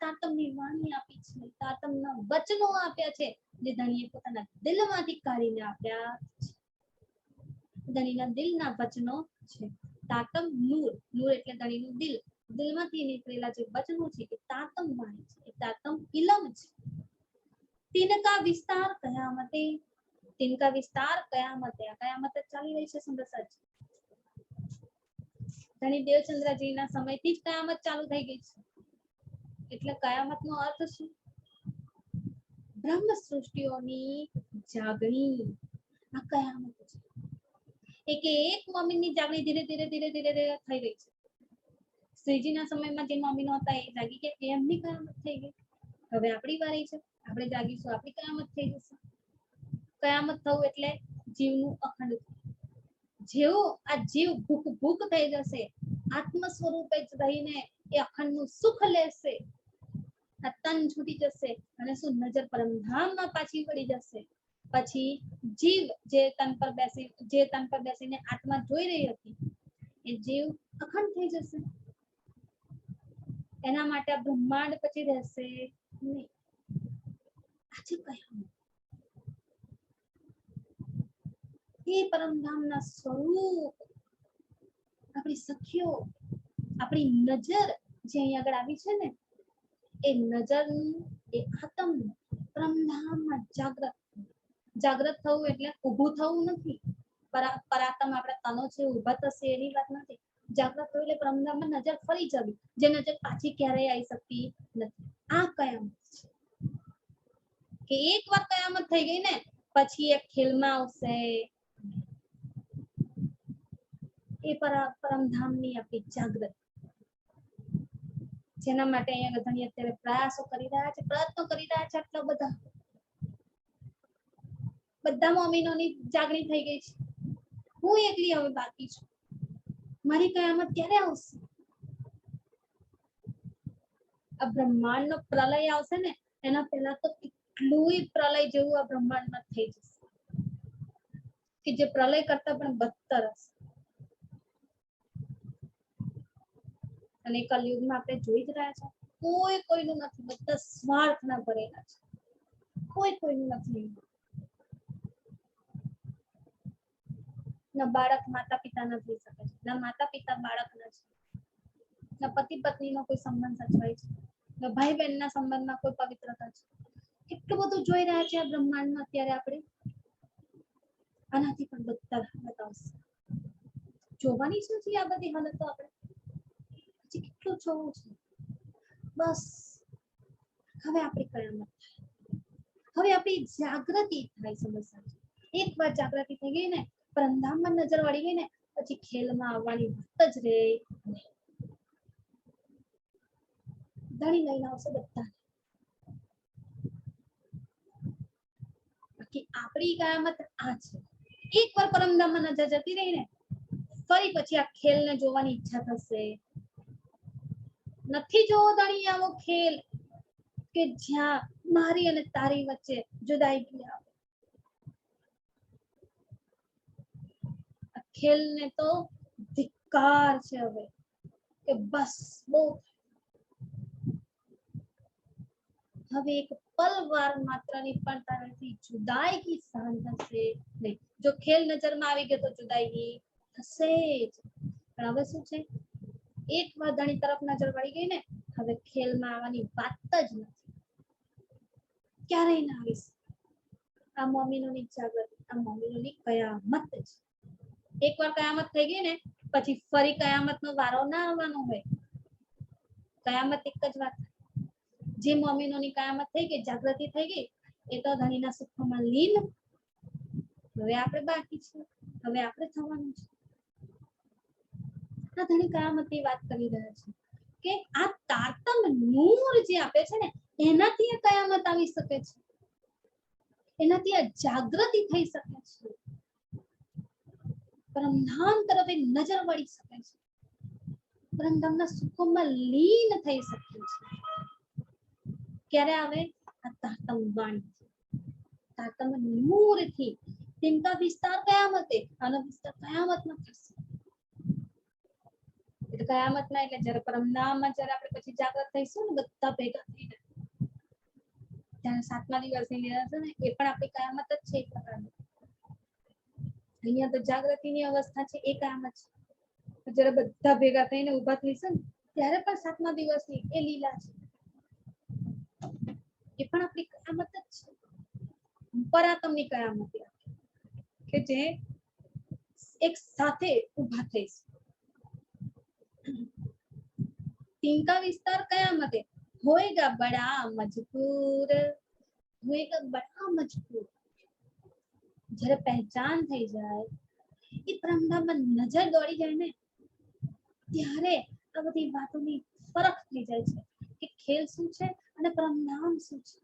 તાતમની વાણી આપી છે, તાતમના વચનો આપ્યા છે જે ધણીએ પોતાના દિલમાંથી કાઢીને આપ્યા છે. ધણીના દિલના વચનો છે. તાતમ નૂર, નૂર એટલે ધણીનું દિલ. દિલમાંથી નીકળેલા જે વચનો છે એ તાતમ વાણી છે, એ તાતમ ઇલમ છે. તિનકા વિસ્તાર કયામતે, તિનકા વિસ્તાર કયામતે. આ કયામત ચાલી રહી છે સંદર્ભ. ધણી દેવચંદ્રજીના સમયથી જ કયામત ચાલુ થઈ ગઈ છે. એટલે કયામતનો અર્થ શું? બ્રહ્મ સૃષ્ટિઓની જાગણી. આ કયામત છે. એક મોમીનની જાગણી ધીરે ધીરે થઈ રહી છે. શ્રીજીના સમયમાં જે મોમીનો હતા એ જાગી કે એમની કયામત થઈ ગઈ. હવે આપણી વારી છે, આપણે જાગીશું, આપણી કયામત થઈ જશે. કયામત થવું એટલે જીવનું અખંડ. જેવું આ જીવ ભૂખ થઈ જશે, આત્મ સ્વરૂપે જ રહીને એ અખંડનું સુખ લેશે. આ તન છૂટી જશે અને શું નજર પરમધામમાં પાછી વળી જશે. પછી જીવ જે તન પર બેસીને આત્મા જોઈ રહી હતી એ જીવ અખંડ થઈ જશે. એના માટે આ બ્રહ્માંડ પછી રહેશે નહીં. આજે કયામત એ પરમધામના સ્વરૂપ આપણી સખીઓ, આપણી નજર જે અહીં આગળ આવી છે ને, એ નજરનું, એ આત્મ પરમધામમાં જાગ્રત થવું એટલે ઊભું થવું નથી. પરાત્મ આપણા તનો છે ઊભા થશે એની વાત નથી. જાગ્રત થયું એટલે પરમધામમાં નજર ફરી જવી, જે નજર પાછી ક્યારેય આવી શકતી નથી. આ કયામત છે કે એક વાર કયામત થઈ ગઈ ને પછી એક ખેલમાં આવશે. એ પરમધામની આપણી જાગૃત, જેના માટે અહીંયા ઘણી અત્યારે પ્રયાસો કરી રહ્યા છે, પ્રયત્નો કરી રહ્યા છે. આટલા બધા મોમીનોની જાગણી થઈ ગઈ છે. હું એકલી હવે બાકી છું. મારી કયામત ક્યારે આવશે? આ બ્રહ્માંડનો પ્રલય આવશે ને એના પહેલા તો કેટલું પ્રલય જેવું આ બ્રહ્માંડમાં થઈ જશે કે જે પ્રલય કરતા પણ બદતર હશે. અને કલયુગમાં આપણે જોઈ જ રહ્યા છે, કોઈ કોઈનું નથી, બધા સ્વાર્થના ભરેલા છે. કોઈ કોઈનું નથી. ના બાળક માતા પિતાના થઈ શકે છે, ના માતા પિતા બાળકના છે, ના પતિ પત્નીનો કોઈ સંબંધ સચવાય છે, ના ભાઈ બહેનના સંબંધમાં કોઈ પવિત્રતા છે. કેટલું બધું જોઈ રહ્યા છે આ બ્રહ્માંડમાં અત્યારે આપણે. આનાથી પણ બદતર હાલત આવશે. જોવાની જ નથી આ બધી હાલતો આપણે. કેટલું જોવું છે. બસ હવે આપણી કયામત થાય, હવે આપણી જાગૃતિ થાય. સમસ્યા એક વાર જાગૃતિ થઈ ગઈ ને, પરમધામમાં નજર વળી ગઈ ને, પછી ખેલમાં આવવાની વાત જ રે. ધણી લઈને આવશે બધા. બાકી આપણી કયામત આ છે. એક વાર પરમધામમાં નજર જતી રહી ને ફરી પછી આ ખેલને જોવાની ઈચ્છા થશે. નથી જોવો ધણી આવો ખેલ કે જ્યાં મારી અને તારી વચ્ચે જુદાઈ ગઈ આવે. ખેલને તો ધિક્કાર છે હવે કે બસ બહુ હવે એક પલવાર માત્રની પણ તારાથી જુદાઈગી સહન થશે નહીં. જો ખેલ નજરમાં આવી ગયો તો જુદાઈગી થશે જ. પણ હવે શું છે, એક વાર ધણી તરફ નજર વળી ગઈ ને, હવે ખેલમાં આવવાની વાત જ નથી, ક્યારેય ના આવીશ. આ મોમીનોની જાગૃતિ, આ મોમીનોની કયામત છે. એકવાર કયામત થઈ ગઈ ને પછી ફરી કયામતનો વારો ના આવવાનો હોય. કયામત એક જ વાત, જે મોમીનોની કયામત થઈ ગઈ, જાગૃતિ થઈ ગઈ, એ તો ધણીના સુખમાં લીન. હવે આપણે બાકી છે, હવે આપણે થવાનું છે. આ ધણી કયામતની વાત કરી રહ્યા છે કે આ તારતમ નૂર જે આપે છે ને, એનાથી આ કયામત આવી શકે છે, એનાથી આ જાગૃતિ થઈ શકે છે, પરમધામ તરફ એક નજર વળી શકે છે, પરમધામના સુખોમાં લીન થઈ શકે છે. ક્યારે આવે? આ તારતમ વાણી, તારતમ નૂરથી. तिनका विस्तार कयामते, આનો વિસ્તાર કયામતમાં થશે. એટલે કયામતના એટલે જ્યારે પરમધામમાં જ્યારે આપણે પછી જાગૃત થઈશું ને બધા ભેગા થઈને, ત્યારે સાતમા દિવસની લીલા છે ને, એ પણ આપણી કયામત જ છે એક પ્રકારની. અહીંયા તો જાગૃતિની અવસ્થા છે, એ કયામત છે. જ્યારે બધા ભેગા થઈને ઊભા થઈશું ને, ત્યારે પણ સાતમા દિવસની એ લીલા છે, એ પણ આપણી કયામત જ છે. પરાતમની કયામત કે જે એક સાથે ઊભા થઈશું. तिनका विस्तार कयामते होएगा बड़ा मजबूर, होएगा बड़ा मजबूर. જ્યારે પહેચાન થઈ જાય, એ પરમધામમાં નજર દોડી જાય ને, ત્યારે આ બધી વાતોની ફરક થઈ જાય છે કે ખેલ શું છે અને પરમધામ શું છે.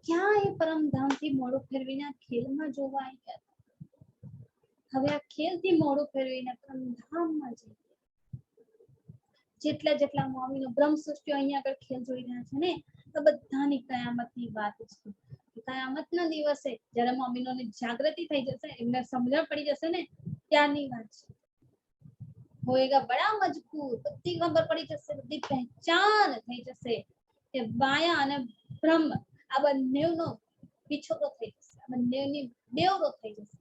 ક્યાં એ પરમધામથી મોઢું ફેરવીને આ ખેલમાં જોવા આવી ગયા, હવે આ ખેલથી મોઢું ફેરવીને પરમધામમાં જઈએ. જેટલા જેટલા મોમીનો બ્રહ્મ સૃષ્ટિ અહીંયા આગળ ખેલ જોઈ રહ્યા છે ને, તો બધાની કયામતની વાત છે. કયામતના દિવસે જ્યારે મોમીનોની જાગૃતિ થઈ જશે, એમને સમજણ પડી જશે ને, ત્યારની વાત છે. હોએગા બડા મજબૂર, બધી ખબર પડી જશે, બધી પહેચાન થઈ જશે કે માયા અને બ્રહ્મ આ બંનેનો પીછોડો થઈ જશે, આ બંનેની બેવરો થઈ જશે.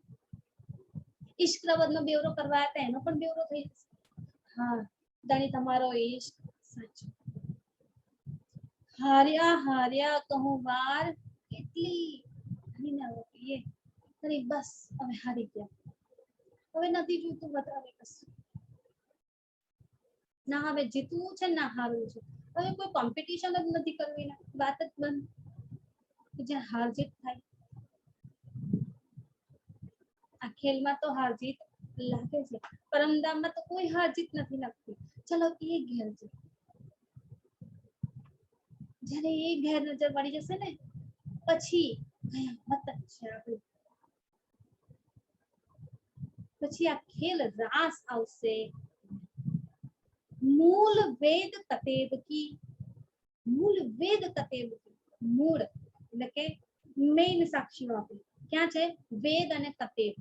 ઈશ્કરવદનો બેવરો કરવા હતા એનો પણ બેવરો થઈ જશે. હા, ધણી તમારો ઈશ્ક સાચો. હાર્યા હાર્યા કહું વાર કેટલી, બસ હવે હારી ગયા, હવે નથી જોઈતું વધારે કશું. ના હવે જીતવું છે ના હારવું છે, હવે કોઈ કોમ્પિટિશન જ નથી કરવી, વાત જ બંધ. જ્યાં હાર જીત થાય, આ ખેલમાં તો હાર જીત લાગે છે, પરમધામમાં તો કોઈ હાર જીત નથી લાગતી. ચલો એ ઘેર છે, જ્યારે એ ઘેર નજર પડી જશે ને, પછી કયામત જ છે આપણું. પછી આ ખેલ રાસ આવશે. મૂળ વેદ કતેબ કી, મૂળ વેદ કતેબ કી, મૂળ એટલે કે મેઇન સાક્ષીઓ આપી ક્યાં છે? વેદ અને કતેબ,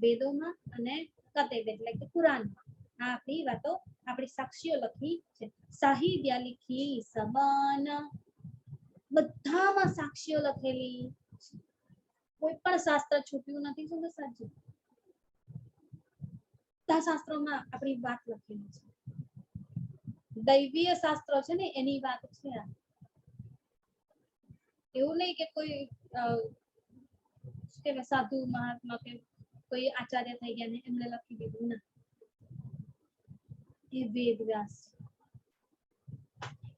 વેદોમાં અને કતેબ એટલે કે કુરાનમાં. આ આપણી વાતો આપણી સાક્ષીઓ લખી છે. સાહિત્ય લીખી સબાન, બધામાં સાક્ષીઓ લખેલી, કોઈ પણ શાસ્ત્ર છૂટ્યું નથી. શું સાચું? બધા શાસ્ત્રોમાં આપણી વાત લખેલી છે. દૈવીય શાસ્ત્રો છે ને, એની વાત છે આ. એવું નહીં કે કોઈ સાધુ મહાત્મા કે કોઈ આચાર્ય થઈ ગયા ને એમને લખી દીધું ના. એ વેદ વ્યાસ,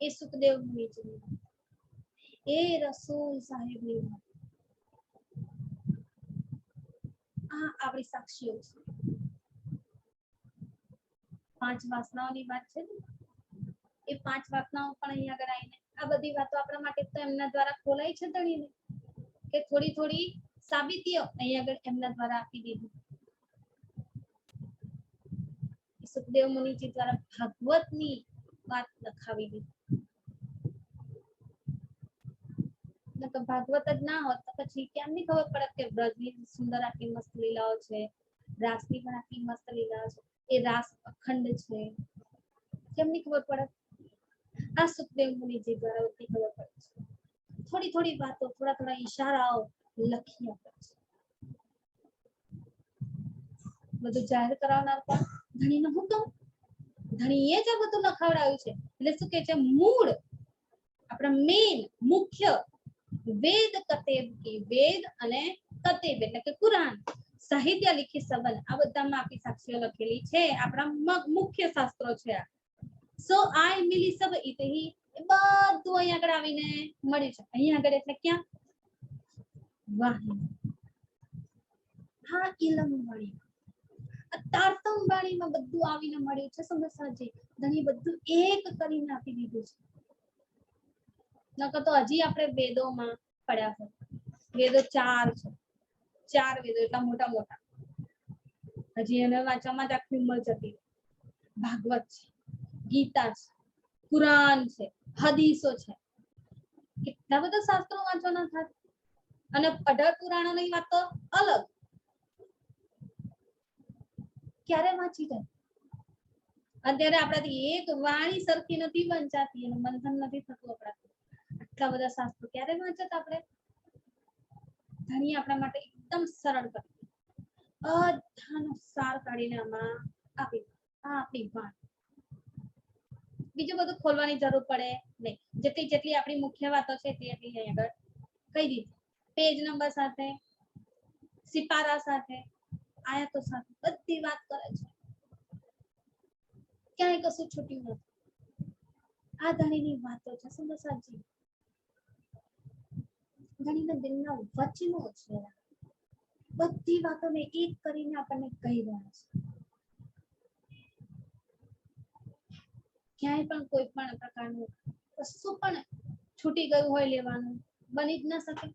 એ સુખદેવ મુનિજી, એ રસૂલ સાહેબની વાત, આ આપણી સાક્ષીઓ છે. 5 વાસનાઓની વાત છે ને, એ 5 વાસનાઓ પણ અહીંયા આગળ આવીને આ બધી વાતો આપણા માટે તો એમના દ્વારા ખોલાઈ છે ધણીને, કે થોડી થોડી સાબિતીઓ અહીંયા આગળ એમના દ્વારા આપી દીધી. સુખદેવ મુનિજી દ્વારા ભાગવતની વાત લખાવી દીધી. તો ભાગવત જ ના હોત તો પછી કેમની ખબર પડે કે બ્રજની સુંદર આટલી મસ્ત લીલાઓ છે, રાસની પણ આટલી મસ્ત લીલાઓ છે, એ રાસ અખંડ છે, કેમની ખબર પડે? આ સુખદેવ મુનિજી દ્વારા બધી ખબર પડે છે. થોડી થોડી વાતો, થોડા થોડા ઈશારાઓ લખી આપે છે. બધું જાહેર કરાવનાર પણ ધણીનો હુકમ. ધણીએ જ આ બધું લખાવડાવ્યું છે. એટલે શું કે છે? મૂળ આપણા મેન મુખ્ય વેદ કતેબ કી, વેદ અને કતેબ એટલે કે કુરાન, સાહિત્ય લિખિત સંબંધ, આ બધામાં આપણી સાક્ષીઓ લખેલી છે. આપણા મુખ્ય શાસ્ત્રો છે. સો આય મિલી સબ ઇતહી, એ બધું અહીંયા આગળ આવીને મળ્યું છે. અહીંયા આગળ એટલે ક્યાં? વાહી. હા, ઇલમ વાણી, તારતમ વાણીમાં બધું આવીને મળ્યું છે. સમજસાજી ધણી બધું એક કરીને આપી દીધું છે. નકર તો હજી આપણે વેદોમાં પડ્યા છે. વેદો 4 છે, 4 વેદો એટલા મોટા મોટા. હજી એને વાંચવામાં જ આખી ઉંમર જતી. ભાગવત છે, ગીતા છે, કુરાન છે, હદીસો છે, કેટલા બધા શાસ્ત્રો વાંચવાના થાય. અને 18 પુરાણોની વાત તો અલગ. ક્યારે વાંચી જાય? અત્યારે આપણાથી એક વાણી સરખી નથી વંચાતી, એનું મંથન નથી થતું આપણાથી. આટલા બધા શાસ્ત્રો ક્યારે વાંચત આપણે? ધણી આપણા માટે એકદમ સરળ કરી બધાનો સાર કાઢીને આમાં આપી આપણી વાત. બીજું બધું ખોલવાની જરૂર પડે નહીં. જેટલી આપણી મુખ્ય વાતો છે એટલી અહીં આગળ કહી દીધી. પેજ નંબર સાથે, સિપારા સાથે, આયાતો સાથે બધી વાત કરે છે. ક્યાંય કશું છૂટ્યું નથી. આ ધણીની વાતો છે. સમજસાજી ધણીના દિલના વચનો છે. બધી વાતોને એક કરીને આપણને કહી રહ્યા છે. ક્યાંય પણ કોઈ પણ પ્રકારનું કશું પણ છૂટી ગયું હોય લેવાનું બની જ ના શકે.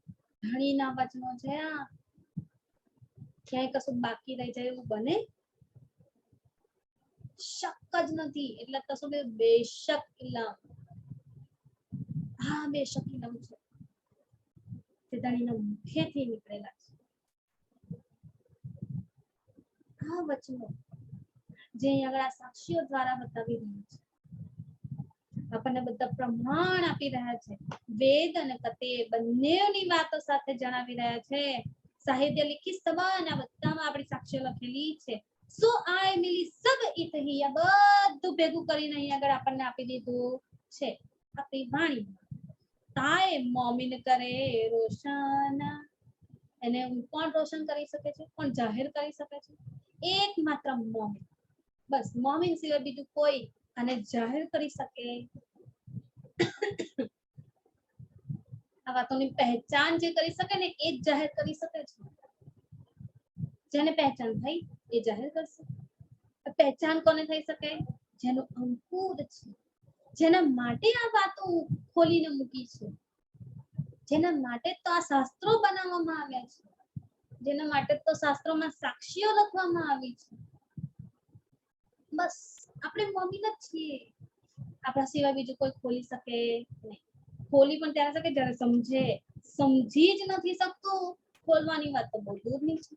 ધણીના વચનો છે આ. ક્યાંય કશું બાકી રહી જાય એવું બને શક જ નથી. એટલે તો શું બેશક ઇલમ. હા, બેશક ઇલમ છે. તે ધણીના મુખેથી નીકળેલા છે. આ વચનો જે આગળ આ સાક્ષીઓ દ્વારા બતાવી રહ્યા છે, આપણને બધા પ્રમાણ આપી રહ્યા છે. વેદ અને કતે બંનેની વાતો સાથે જણાવી રહ્યા છે. સાહિત્ય લિખિત સંબંધ આ બધામાં આપણી સાક્ષીઓ લખેલી છે. સો આય મિલી સબ ઇતહી, આ બધું ભેગું કરીને અહીં આગળ આપણને આપી દીધું છે. આપણી વાણી તાય મોમિન કરે રોશન. એને કોણ રોશન કરી શકે છે? કોણ જાહેર કરી શકે છે? એકમાત્ર મોમિન. બસ મોમિન સિવાય બીજું કોઈ આને જાહેર કરી શકે. આ વાતોની પહેચાન જે કરી શકે ને એ જ જાહેર કરી શકે છે. જેને પહેચાન થઈ એ જાહેર કરશે. પહેચાન કોને થઈ શકે? જેનો અંકુર છે, જેના માટે આ વાતો ખોલીને મૂકી છે, જેના માટે તો આ શાસ્ત્રો બનાવવામાં આવ્યા છે, જેના માટે તો શાસ્ત્રોમાં સાક્ષીઓ લખવામાં આવી છે. બસ આપણે મોમિન જ છીએ. આપણા સિવાય બીજું કોઈ ખોલી શકે નહીં. ખોલી પણ ત્યારે શકે જ્યારે સમજે. સમજી જ નથી શકતું, ખોલવાની વાત તો બહુ દૂરની છે.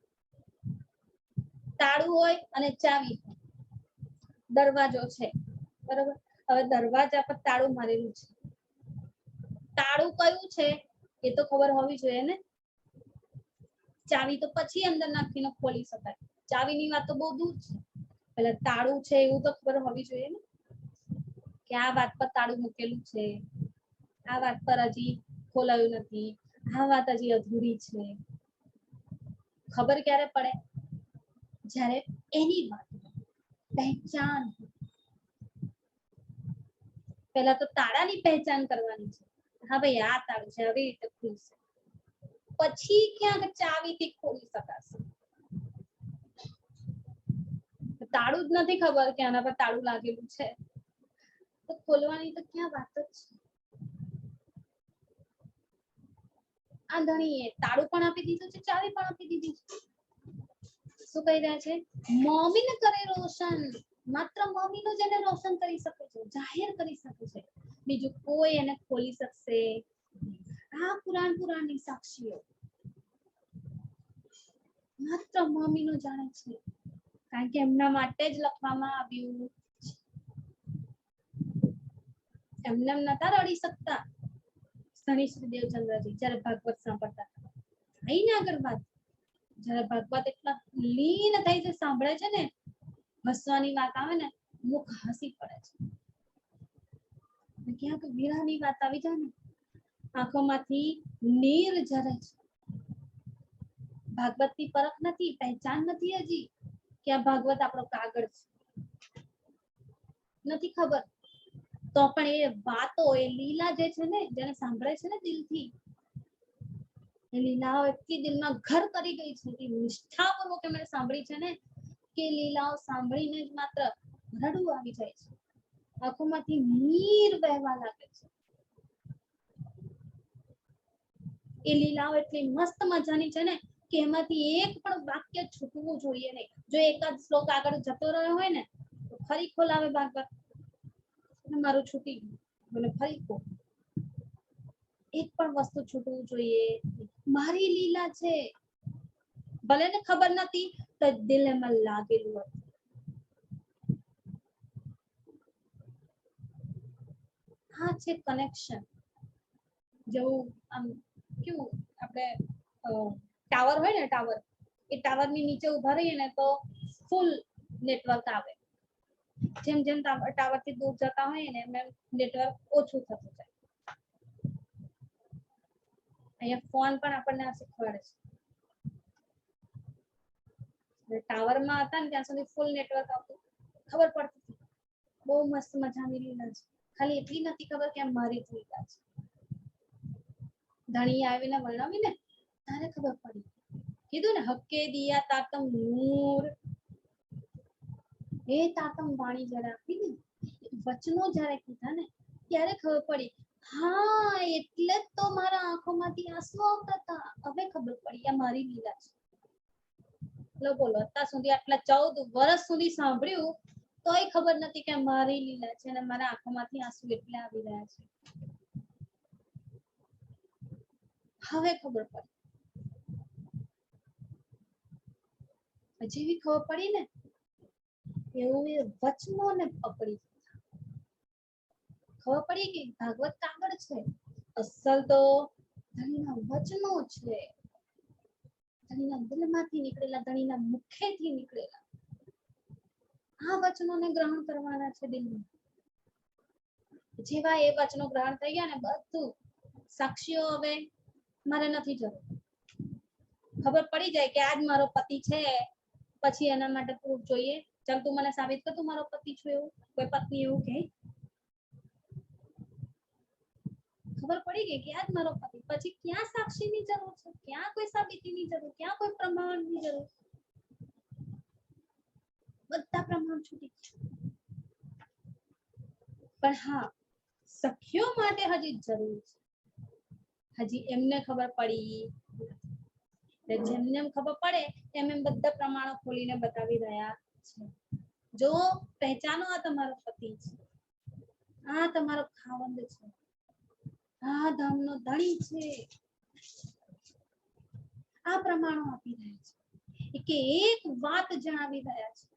તાળું હોય અને ચાવી હોય. દરવાજો છે, બરાબર? હવે દરવાજા પર તાળું મારેલું છે. તાળું કયું છે એ તો ખબર હોવી જોઈએ ને. ચાવી તો પછી અંદર નાખીને ખોલી શકાય. ચાવીની વાત તો બહુ દૂર છે. પેલા તાળું છે એવું તો ખબર હોવી જોઈએ ને કે આ વાત પર તાળું મૂકેલું છે, આ વાત પર હજી ખોલાયું નથી, આ વાત હજી અધૂરી છે. ખબર ક્યારે પડે? જ્યારે એની વાત પહેચાન. પહેલા તો તાળાની પહેચાન કરવાની છે. હા ભાઈ આ તાળું છે, આવી રીતે ખુલશે. પછી ક્યાંક ચાવીથી ખોલી શકાશે. તાળું જ નથી ખબર કે આના પર તાળું લાગેલું છે તો ખોલવાની તો ક્યાં વાત જ છે. આ ધણીએ તાળું પણ આપી દીધું છે, ચાવી પણ આપી દીધી છે. શું કહી રહ્યા છે? મોમિન કરે રોશન. માત્ર મોમિનો જ એને રોશન કરી શકે છે, જાહેર કરી શકે છે. બીજું કોઈ એને ખોલી શકશે. આ પુરાણની સાક્ષીઓ માત્ર મમ્મીનો જાણે છે, કારણ કે એમના માટે જ લખવામાં આવ્યું. એમને નતા રડી શકતા ધણી શ્રી દેવચંદ્રજી જ્યારે ભાગવત સાંભળતા. આઈને આગળ વાત, જ્યારે ભાગવત એટલા લીન થઈ જે સાંભળે છે ને, હસવાની વાત આવે ને, મુખ હસી પડે છે. ક્યાંક વીરાની વાત આવી જાય ને, આંખોમાંથી નીર ઝરે છે. ભાગવતની પરખ નથી, પહેચાન નથી હજી કે આ ભાગવત આપણો કાગળ છે, નથી ખબર. તો પણ એ વાતો, એ લીલા જે છે ને, જેને સાંભળે છે ને દિલથી, એ લીલાઓ એટલી દિલમાં ઘર કરી ગઈ છે કે નિષ્ઠાપૂર્વક એમણે સાંભળી છે ને, કે લીલાઓ સાંભળીને જ માત્ર રડવું આવી જાય છે, આંખોમાંથી નીર વહેવા લાગે છે. એ લીલાઓ એટલી મસ્ત મજાની છે ને કે એમાંથી એક પણ વાક્ય છૂટવું જોઈએ નહીં. જો એકાદ શ્લોક આગળ જતો રહ્યો હોય ને તો ફરી ખોલાવે ભાગવત, મારું છૂટી ગયું, મને ફરી ખોલ. એક પણ વસ્તુ છૂટવું જોઈએ. મારી લીલા છે, ભલે ને ખબર નથી તો દિલમાં લાગેલું હતું. હા છે કનેક્શન. જેવું આમ કેવું આપણે ટાવર હોય ને, ટાવર, એ ટાવરની નીચે ઉભા રહીએ ને તો ફૂલ નેટવર્ક આવે. જેમ જેમ ટાવરથી દૂર જતા હોય ને એમ નેટવર્ક ઓછું થતું જાય. અહીંયા ફોન પણ આપણને આ શીખવાડે છે. ટાવરમાં હતા ને ત્યાં સુધી ફૂલ નેટવર્ક આવતું, ખબર પડતી. બહુ મસ્ત મજાની લીલા છે, ખાલી એટલી નથી ખબર કે આ મારી જ લીલા છે. ધણી આવીને વર્ણવી ને તારે ખબર પડી. કીધું ને, હક્કે દિયા તાતમ નૂર, એ તાતમ વાણી જયારે આપી ને, વચનો જયારે કીધા ને ત્યારે ખબર પડી. હા, એટલે જ તો મારા આંખોમાંથી આંસુ આવતા હતા. હવે ખબર પડી આ મારી લીલા છે. બોલો, અત્યાર સુધી આટલા 14 વર્ષ સુધી સાંભળ્યું તોય ખબર નથી કે મારી લીલા છે અને મારા આંખોમાંથી આંસુ એટલે આવી રહ્યા છે. હવે ખબર પડી. જેવી ખબર પડી ને એવું એ વચનોને પકડી. ખબર પડી કે ભાગવત કાગળ છે, અસલ તો ધણીના વચનો છે. ધણીના દિલમાંથી નીકળેલા, ધણીના મુખેથી નીકળેલા આ વચનોને ગ્રહણ કરવાના છે દિલમાં. જેવા એ વચનો ગ્રહણ થઈ ગયા ને, બધું સાક્ષીઓ હવે મારે નથી જરૂર. ખબર પડી જાય કે આજ મારો પતિ છે, પછી એના માટે પ્રૂફ જોઈએ. ચાલ તું મને સાબિત કર તું મારો પતિ છું એવું. કોઈ પત્ની એવું કહે? ખબર પડી ગઈ કે આજ મારો પતિ, પછી ક્યાં સાક્ષીની જરૂર છે, ક્યાં કોઈ સાબિતીની જરૂર, ક્યાં કોઈ પ્રમાણની જરૂર. બધા પ્રમાણ છૂટી ગયા. પણ હા, સખીઓ માટે હજી જરૂર છે. હજી એમને ખબર પડી. જેમ જેમ ખબર પડે એમ એમ બધા પ્રમાણો ખોલીને બતાવી રહ્યા છે. જો પહેચાનો, આ તમારો પતિ છે, આ તમારો ખાવંદ છે, આ ધામનો ધણી છે. આ પ્રમાણો આપી રહ્યા છે કે એક વાત જણાવી રહ્યા છે.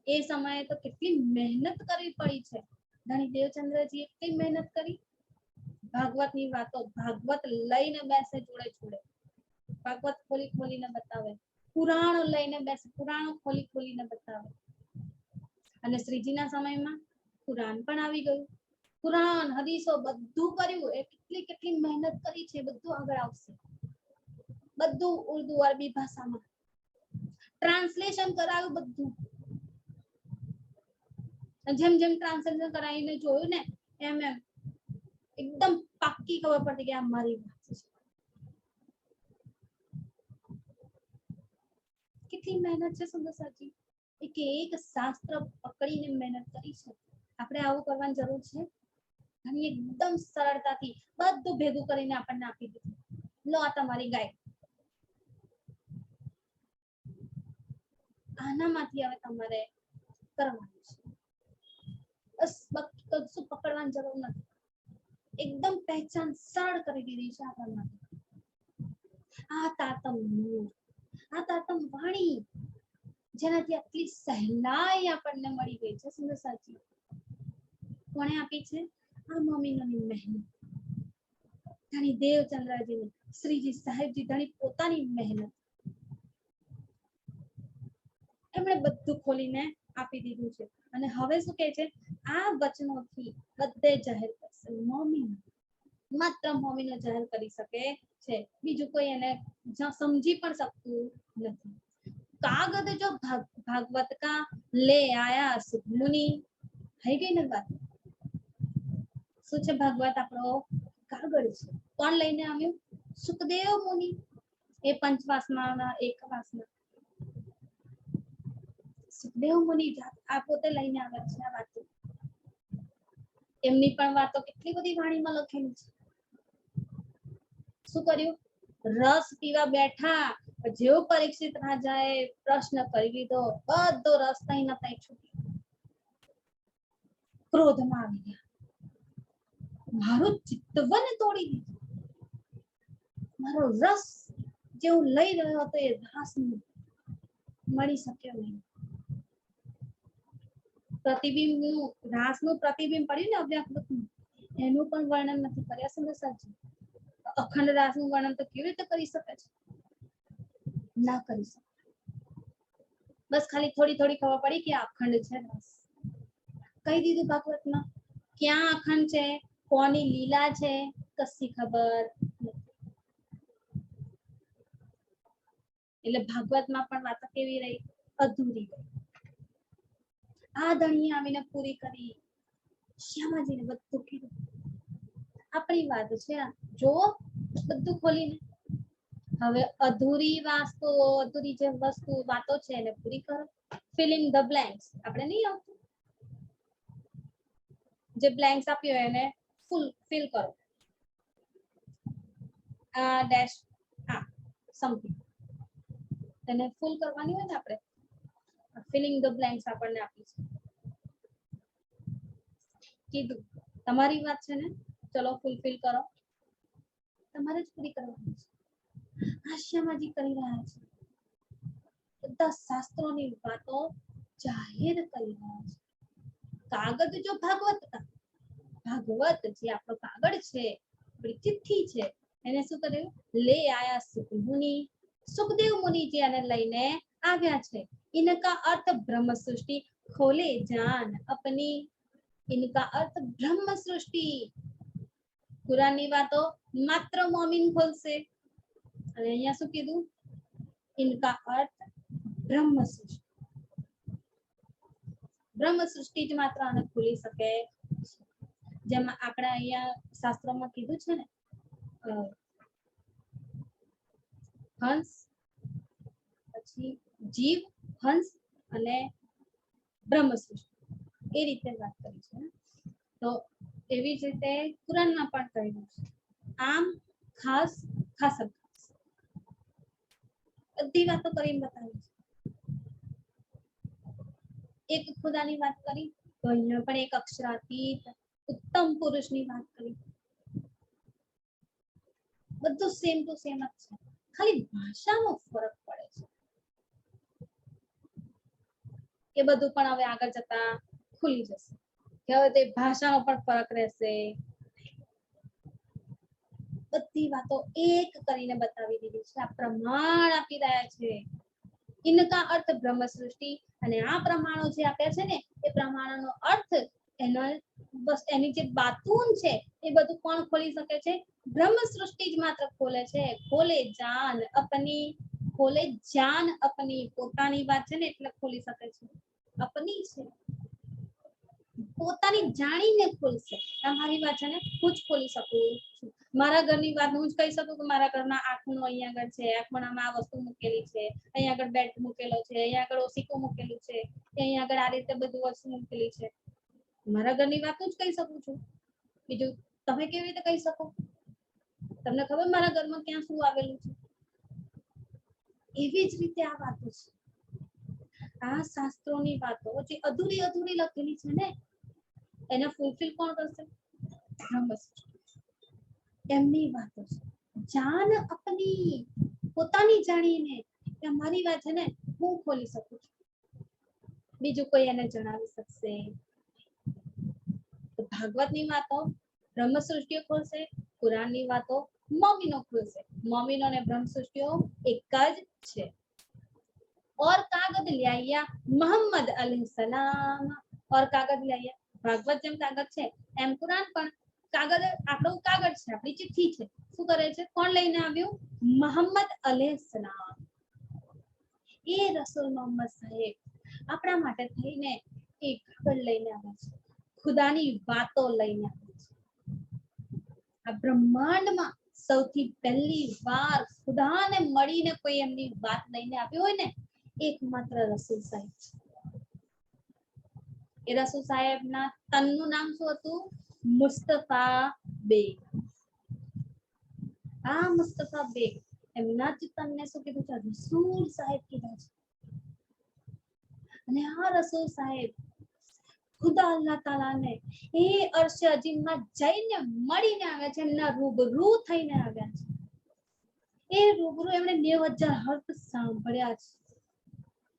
એ સમયે તો કેટલી મહેનત કરવી પડી છે. ધણી દેવચંદ્રજી એટલી મહેનત કરી. ભાગવતની વાતો, ભાગવત લઈને બેસે જોડે જોડે, ભાગવત ખોલી ખોલીને બતાવે, પુરાણો લઈને બેસે, પુરાણો ખોલી ખોલીને બતાવે. અને શ્રીજીના સમયમાં પુરાણ પણ આવી ગયું. પુરાણ, હદીસો બધું કર્યું. એ કેટલી કેટલી મહેનત કરી છે, બધું આગળ આવશે. બધું ઉર્દુ, અરબી ભાષામાં ટ્રાન્સલેશન કરાયું બધું. જેમ જેમ ટ્રાન્સલેશન કરાવીને જોયું ને એમ એમ એકદમ પાક્કી ખબર પડતી કે આ મારી વાત છે. કેટલી મહેનત છે સુંદરસાજી. એક શાસ્ત્ર પકડીને મહેનત કરી છે. આપણે આવું કરવાની જરૂર છે? અને એકદમ સરળતાથી બધું ભેગું કરીને આપણને આપી દીધું. લો, આ તમારી ગાય. આનામાંથી હવે તમારે કરવાનું છે. બસ કશું પકડવાની જરૂર નથી. એકદમ પહેચાન સરળ કરી દીધી છે આપણા માટે. આ તાતમ નૂર, આ તાતમ વાણી, જેનાથી આટલી સહેલાઈ આપણને મળી ગઈ છે. સુંદર સાચી કોણે આપી છે? આ મમ્મીની મહેનત, ધણી દેવચંદ્રજીની, શ્રીજી સાહેબજી ધણી પોતાની મહેનત. એમણે બધું ખોલીને આપી દીધું છે. અને હવે શું કહે છે? આ વચનોથી બધે જાહેર કરશે. મમ્મી, માત્ર મમ્મીનો જાહેર કરી શકે છે, બીજું કોઈ એને સમજી પણ શકતું નથી. કાગદ જો ભાગવત કા લે આયા સુખ મુનિ. થઈ ગઈ ને વાત? શું છે? ભાગવત આપણો કાગળ છે. કોણ લઈને આવ્યું? સુખદેવ મુનિ. એ પંચવાસના એક વાસના સુખદેવ મુનિ આ પોતે લઈને આવ્યા છે આ વાતો. એમની પણ વાતો કેટલી બધી વાણીમાં લખેલી છે. શું કર્યું? રસ પીવા બેઠા, જેવું પરીક્ષિત રાજાએ પ્રશ્ન કરી લીધો, બધો રસ તઈ ન તઈ છૂટી, ક્રોધમાં આવી ગયા. મારું ચિત્તવન તોડી દીધું. મારો રસ જેવું લઈ રહ્યો હતો એ રસ મળી શક્યો નહીં. પ્રતિબિંબનું, રાસનું પ્રતિબિંબ પડ્યું ને અવ્યાકૃતનું, એનું પણ વર્ણન નથી કર્યા. સુંદર સાચું. અખંડ રાસનું વર્ણન તો કેવી રીતે કરી શકે છે? ના કરી શકે. બસ ખાલી થોડી થોડી ખબર પડી કે અખંડ છે રાસ. કહી દીધું ભાગવતમાં. ક્યાં અખંડ છે, કોની લીલા છે, કશી ખબર નથી. એટલે ભાગવતમાં પણ વાતો કેવી રહી? અધૂરી રહી. આ ધણીએ આવીને પૂરી કરી. શ્યામાજીને બધું કીધું. આપણી વાત છે જો બધું ખોલીને. હવે અધૂરી વાસ્તુઓ, અધૂરી જે વસ્તુ વાતો છે એને પૂરી કરો. Filling the blanks. આપણે નહીં આવતું? જે બ્લેન્ક્સ આપ્યો એને ફિલ કરો. આ ડેશ આ સમથિંગ એને ફૂલ કરવાની હોય ને આપણે. ફિલિંગ ધ બ્લેન્ક્સ આપણને આપી છે. કીધું તમારી વાત છે ને, ચલો ફૂલફિલ કરો. તમારે જ પૂરી કરવાની છે. આશ્યામાજી કરી રહ્યા છે. બધા શાસ્ત્રોની વાતો જાહેર કરી રહ્યા છે. કાગદ જો ભાગવત કા, ભાગવત જે આપણો કાગળ છે, આપણી ચિઠ્ઠી છે, એને શું કર્યું? લે આયા સુખ મુનિ. સુખદેવ મુનિજી આને લઈને આવ્યા છે. ઇનકા અર્થ બ્રહ્મ સૃષ્ટિ ખોલે જાન અપની. ઇનકા અર્થ બ્રહ્મ સૃષ્ટિ. કુરાનની વાતો માત્ર મોમિન ખોલશે. અને અહીંયા શું કીધું? ઇનકા અર્થ બ્રહ્મ સૃષ્ટિ. બ્રહ્મ સૃષ્ટિ જ માત્ર આને ખોલી શકે. જેમાં આપણા અહીંયા શાસ્ત્રોમાં કીધું છે ને, હંસ, પછી જીવ, હંસ અને બ્રહ્મ સૃષ્ટિ, એ રીતે વાત કરી છે. તો એવી જ રીતે કુરાનમાં પણ કહ્યું છે. આમ ખાસ ખાસમ ખાસ બધી વાતો કરીને બતાવી છે. એક ખુદાની વાત કરી તો અહીંયા પણ એક અક્ષરાતીત ઉત્તમ પુરુષની વાત કરી. બધું સેમ ટુ સેમ જ છે, ખાલી ભાષાનો ફરક પડે છે. એ બધું પણ હવે આગળ જતા ખુલી જશે કે હવે તે ભાષાનો પણ ફરક રહેશે. બધી વાતો એક કરીને બતાવી દીધી છે. આ પ્રમાણ આપી રહ્યા છે. ઇનકા અર્થ બ્રહ્મ સૃષ્ટિ. અને આ પ્રમાણો જે આપ્યા છે ને, એ પ્રમાણોનો અર્થ એનો બસ એની જે બાતુન છે એ બધું કોણ ખોલી શકે છે? બ્રહ્મ સૃષ્ટિ જ માત્ર ખોલે છે. ખોલે જાન અપની. ખોલે જાન અપની. પોતાની વાત છે ને એટલે ખોલી શકે છે. અપની છે, પોતાની જાણીને ખોલશે. તમારી વાત છે ને હું જ ખોલી શકું છું. મારા ઘરની વાત હું જ કહી શકું કે મારા ઘરના આ ખૂણો અહીંયા આગળ છે, આ ખૂણામાં આ વસ્તુ મૂકેલી છે, અહીંયા આગળ બેડ મૂકેલો છે, અહીંયા આગળ ઓશીકું મૂકેલું છે, અહીંયા આગળ આ રીતે બધું વસ્તુ મૂકેલી છે. મારા ઘરની વાત હું જ કહી શકું છું. બીજું તમે કેવી રીતે કહી શકો? તમને ખબર મારા ઘરમાં ક્યાં શું આવેલું છે? એવી જ રીતે આ વાતો છે. આ શાસ્ત્રોની વાતો જે અધૂરી અધૂરી લખેલી છે ને, એને ફૂલફિલ કોણ કરશે? બ્રહ્મ સૃષ્ટિ. એમની વાતો છે. જાન અપની, પોતાની જાણીને કે અમારી વાત છે ને હું ખોલી શકું છું, બીજું કોઈ એને જણાવી શકશે. તો ભાગવતની વાતો બ્રહ્મ સૃષ્ટિઓ ખોલશે, કુરાનની વાતો મોમિનો ખોલશે. મોમિનો ને બ્રહ્મ સૃષ્ટિઓ એક જ છે. और कागज लिया मोहम्मद अलैहिस्सलाम, और कागज लिया, ભાગવત જેમ કાગજ છે એમ કુરાન પણ કાગજ, આપણો કાગજ છે, આપણી ચિઠ્ઠી છે. શું કરે છે? કોણ લઈને આવ્યું? મોહમ્મદ अलैहिस्सलाम. એ રસૂલ મોહમ્મદ સાહેબ આપણા માટે થઈને એક કાગળ લઈને આવે છે, ખુદાની વાતો લઈને આવે છે. આ બ્રહ્માંડમાં સૌથી પહેલી વાર ખુદાને મળીને કોઈ એમની વાત લઈને આવ્યો હોય ને, એકમાત્ર રસૂલ સાહેબ છે. એ રસૂલ સાહેબના તનનું નામ શું હતું? મુસ્તફા બેગ. આ મુસ્તફા બેગ એમના જ તનને શું કીધું છે? રસૂલ સાહેબ કીધા છે. અને આ રસૂલ સાહેબ ખુદા અલ્લાહ તાલાને એ અર્શ અજીમમાં જઈને મળીને આવ્યા છે, એમના રૂબરૂ થઈને આવ્યા છે. એ રૂબરૂ એમણે 90,000 હર્ફ સાંભળ્યા છે,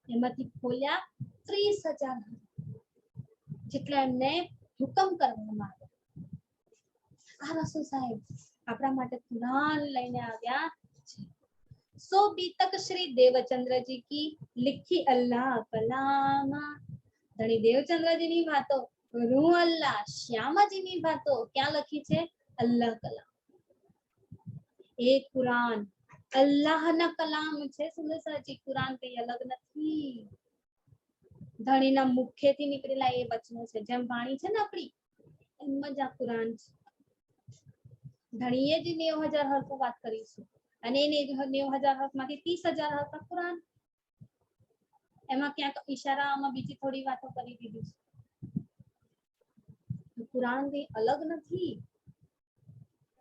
એમાંથી ખોલ્યા 30,000 હર્ફ જેટલા એમને હુકમ કરવામાં આવ્યા. આ રસૂલ સાહેબ આપણા માટે કુરાન લઈને આવ્યા છે. सो बीतक श्री देवचंद्र जी की लिखी अल्लाह कलाम. ધણી દેવચંદ્રજીની વાતો, રૂ અલ્લાહ શ્યામાજીની વાતો ક્યાં લખી છે? અલ્લાહ કલામ. એ કુરાન અલ્લાહના કલામ છે. સુંદરસાજી, કુરાન કઈ અલગ નથી. ધણીના મુખેથી નીકળેલા એ વચનો છે. જેમ વાણી છે ને આપણી, એમ જ આ કુરાન છે. ધણીએ જ 90,000 હર્ફો વાત કરી છે, અને એ 90,000 હર્ફમાંથી 30,000 હર્ફ કુરાન. એમાં ક્યાંક ઈશારામાં બીજી થોડી વાતો કરી દીધી છે. કુરાન કઈ અલગ નથી.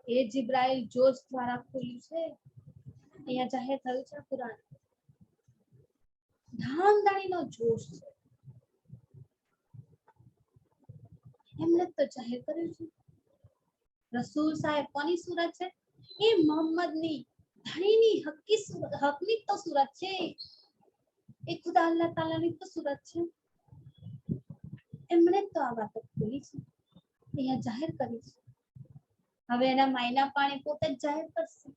એ જિબ્રાઈલ જોશ દ્વારા ખોલ્યું છે, અહીંયા જાહેર થયું છે કુરાન. ધામધણીનો જોશ છે, એમને તો જાહેર કર્યું છે. રસૂલ સાહેબ કોની સુરત છે? એ મોહમ્મદની ધણીની હકની તો સુરત છે. એ ખુદા અલ્લાહ તાલાની તો સુરત છે. એમણે તો આ વાતો ખોલી છે, અહીંયા જાહેર કરી છે. હવે એના માયના પાણી પોતે જ જાહેર કરશે.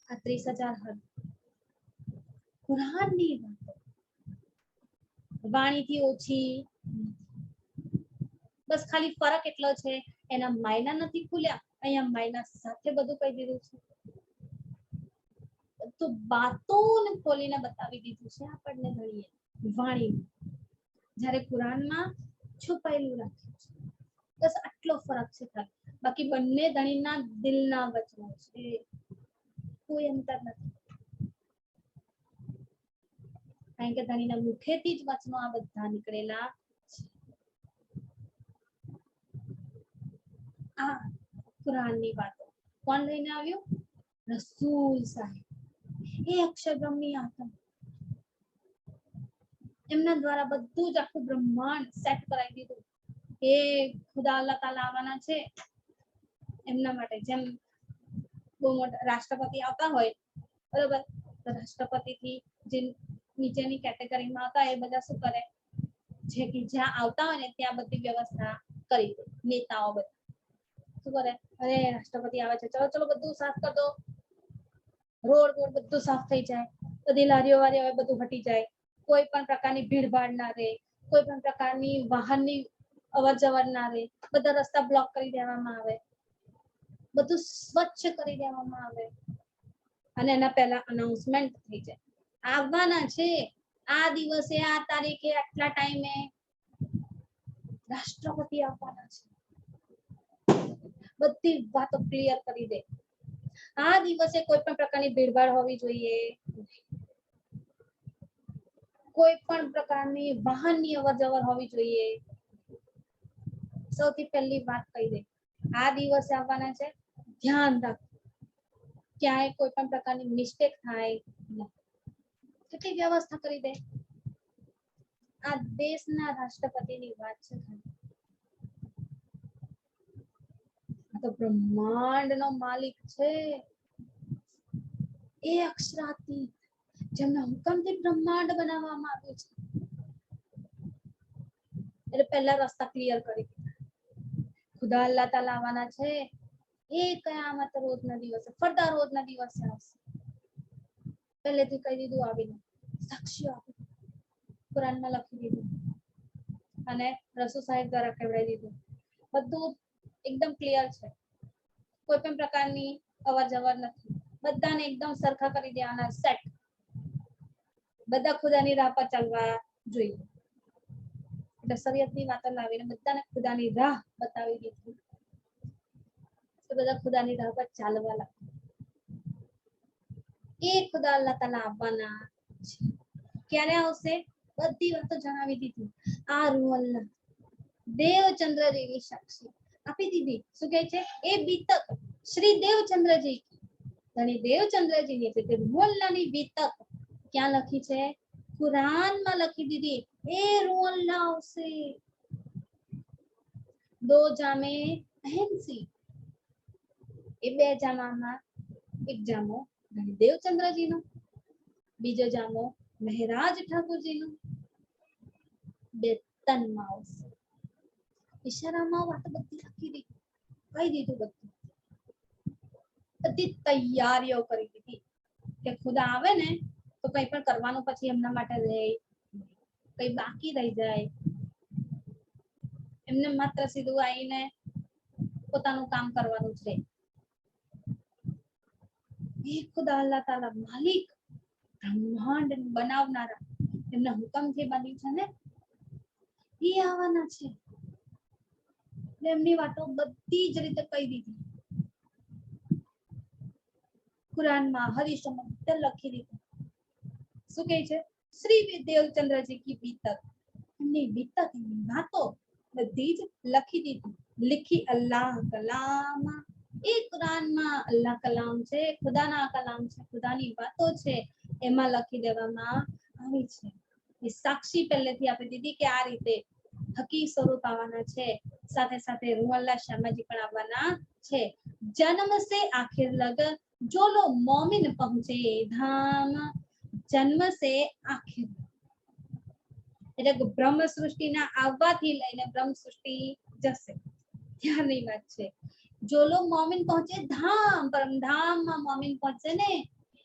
આ 30,000 હર્ફ કુરાનની વાતો, વાણીથી ઓછી. બસ ખાલી ફરક એટલો છે, એના માયના નથી ખુલ્યા, અહીંયા માયના સાથે બધું કહી દીધું છે. તો બાતોને ખોલીને બતાવી દીધું છે આપણને ધણીએ વાણી, જ્યારે કુરાનમાં છુપાયેલું રાખ્યું છે. બસ આટલો ફરક છે ખાલી, બાકી બંને ધણીના દિલના વચનો છે, કોઈ અંતર નથી. કારણ કે ધણીના મુખેથી જ વચનો આ બધા નીકળેલા છે. આ કુરાનની વાતો કોણ લઈને આવ્યું? રસૂલ સાહેબ. એ અક્ષરબ્રહ્મની આત્મા, એમના દ્વારા બધું જ આખું બ્રહ્માંડ સેટ કરાવી દીધું. એ ખુદા અલ્લાહ તાલા આવવાના છે એમના માટે. જેમ બહુ મોટા રાષ્ટ્રપતિ આવતા હોય, બરોબર, તો રાષ્ટ્રપતિથી જે નીચેની કેટેગરીમાં આવતા એ બધા શું કરે? જે કે જ્યાં આવતા હોય ને ત્યાં બધી વ્યવસ્થા કરી દે. નેતાઓ બધા શું કરે? અરે રાષ્ટ્રપતિ આવે છે, ચલો ચલો બધું સાફ કરી દો, રોડ બોડ બધું સાફ થઈ જાય, બધી લારીઓ વારીઓ હવે બધું હટી જાય, કોઈ પણ પ્રકારની ભીડભાડ ના રહે, કોઈ પણ પ્રકારની વાહનની અવર જવર ના રહે, બધા રસ્તા બ્લોક કરી દેવામાં આવે, બધું સ્વચ્છ કરી દેવામાં આવે. અને એના પહેલા અનાઉન્સમેન્ટ થઈ જાય, આવવાના છે આ દિવસે, આ તારીખે, આટલા ટાઈમે રાષ્ટ્રપતિ આવવાના છે. બધી વાતો ક્લિયર કરી દે. આ દિવસે કોઈ પણ પ્રકારની ભીડભાડ હોવી જોઈએ, કોઈ પણ પ્રકારની વાહનની અવરજવર હોવી જોઈએ. સૌથી પહેલી વાત કહી દે, આ દિવસે આવવાના છે, ધ્યાન રાખો, ક્યાંય કોઈ પણ પ્રકારની મિસ્ટેક થાય નહીં. કેટલી વ્યવસ્થા કરી દે. આ દેશના રાષ્ટ્રપતિની વાત છે. તો બ્રહ્માંડનો માલિક છે એ અક્ષરાતીત, જેમના હુકમથી બ્રહ્માંડ બનાવવામાં આવ્યું છે. એટલે પહેલા રસ્તા ક્લિયર કરી દીધા. ખુદા અલ્લાહ તાલા આવવાના છે એ કયામત રોજના દિવસે, ફરતા રોજના દિવસે આવશે. પહેલેથી કહી દીધું, આવીને સાક્ષીઓ આપી કુરાનમાં લખી દીધું અને રસૂલ સાહેબ દ્વારા કહેવડાવી દીધું. બધું એકદમ ક્લિયર છે, કોઈ પણ પ્રકારની અવર જવર નથી. બધાને એકદમ સરખા કરી દેવાના, સેટ. બધા ખુદાની રાહ પર ચાલવા જોઈએ. એટલે શરીયતની વાતો લાવીને બધાને ખુદાની રાહ બતાવી દીધી. તો બધા ખુદાની રાહ પર ચાલવા લાગ્યા. એ ખુદા અલ્લાહ તાલા આવવાના છે. ક્યારે આવશે? બધી વાતો જણાવી દીધી. આ રૂહ અલ્લાહ દેવચંદ્ર જેવી સાક્ષી આપી દીધી. શું કહે છે? એ બીતક શ્રી દેવચંદ્રજી, ધણી દેવચંદ્રજીની એટલે કે રૂહ અલ્લાહની બીતક ક્યાં લખી છે? કુરાનમાં લખી દીધી. એ રૂહ અલ્લાહ આવશે. દો જામે અહેમસી, એ બે જામામાં એક જામો ધણી દેવચંદ્રજીનો, બીજો જામો મહેરાજ ઠાકોરજીનો. બે તનમાં આવશે. ઈશારામાં વાત બધી લખી દીધી, કહી દીધું. બધી તૈયારીઓ કરી દીધી કે ખુદા આવે ને તો કંઈ પણ કરવાનું પછી એમના માટે રહે, કંઈ બાકી રહી જાય, એમને માત્ર સીધું આવીને પોતાનું કામ કરવાનું છે. એ ખુદા અલ્લાહ તાલા માલિક, બ્રહ્માંડ બનાવનારા, એમના હુકમથી બન્યું છે ને, એ આવવાના છે. એમની વાતો બધી જ રીતે કહી દીધી. કુરાનમાં, હદીસોમાં બધે લખી દીધું. શું કહે છે? શ્રી દેવચંદ્રજી કી બીતક, એમની બીતક, એમની વાતો બધી જ લખી દીધી. लिखी अल्लाह कलाम, એ કુરાનમાં અલ્લાહ કલામ છે, ખુદાના કલામ છે, ખુદાની વાતો છે, એમાં લખી દેવામાં આવી છે. એ સાક્ષી પહેલેથી આપી દીધી કે આ રીતે હકી સ્વરૂપ આવવાના છે. સાથે સાથે રૂહ અલ્લાહ શર્માજી પણ આવવાના છે. જન્મ સે આખિર લગ જો લો મોમિન પહોંચે ધામ, જન્મ સે આખિર, એટલે બ્રહ્મ સૃષ્ટિના આવવાથી લઈને બ્રહ્મ સૃષ્ટિ જશે ત્યારની વાત છે. જો લોગ મોમિન પહોંચે ધામ, પરમધામમાં મોમિન પહોંચે ને,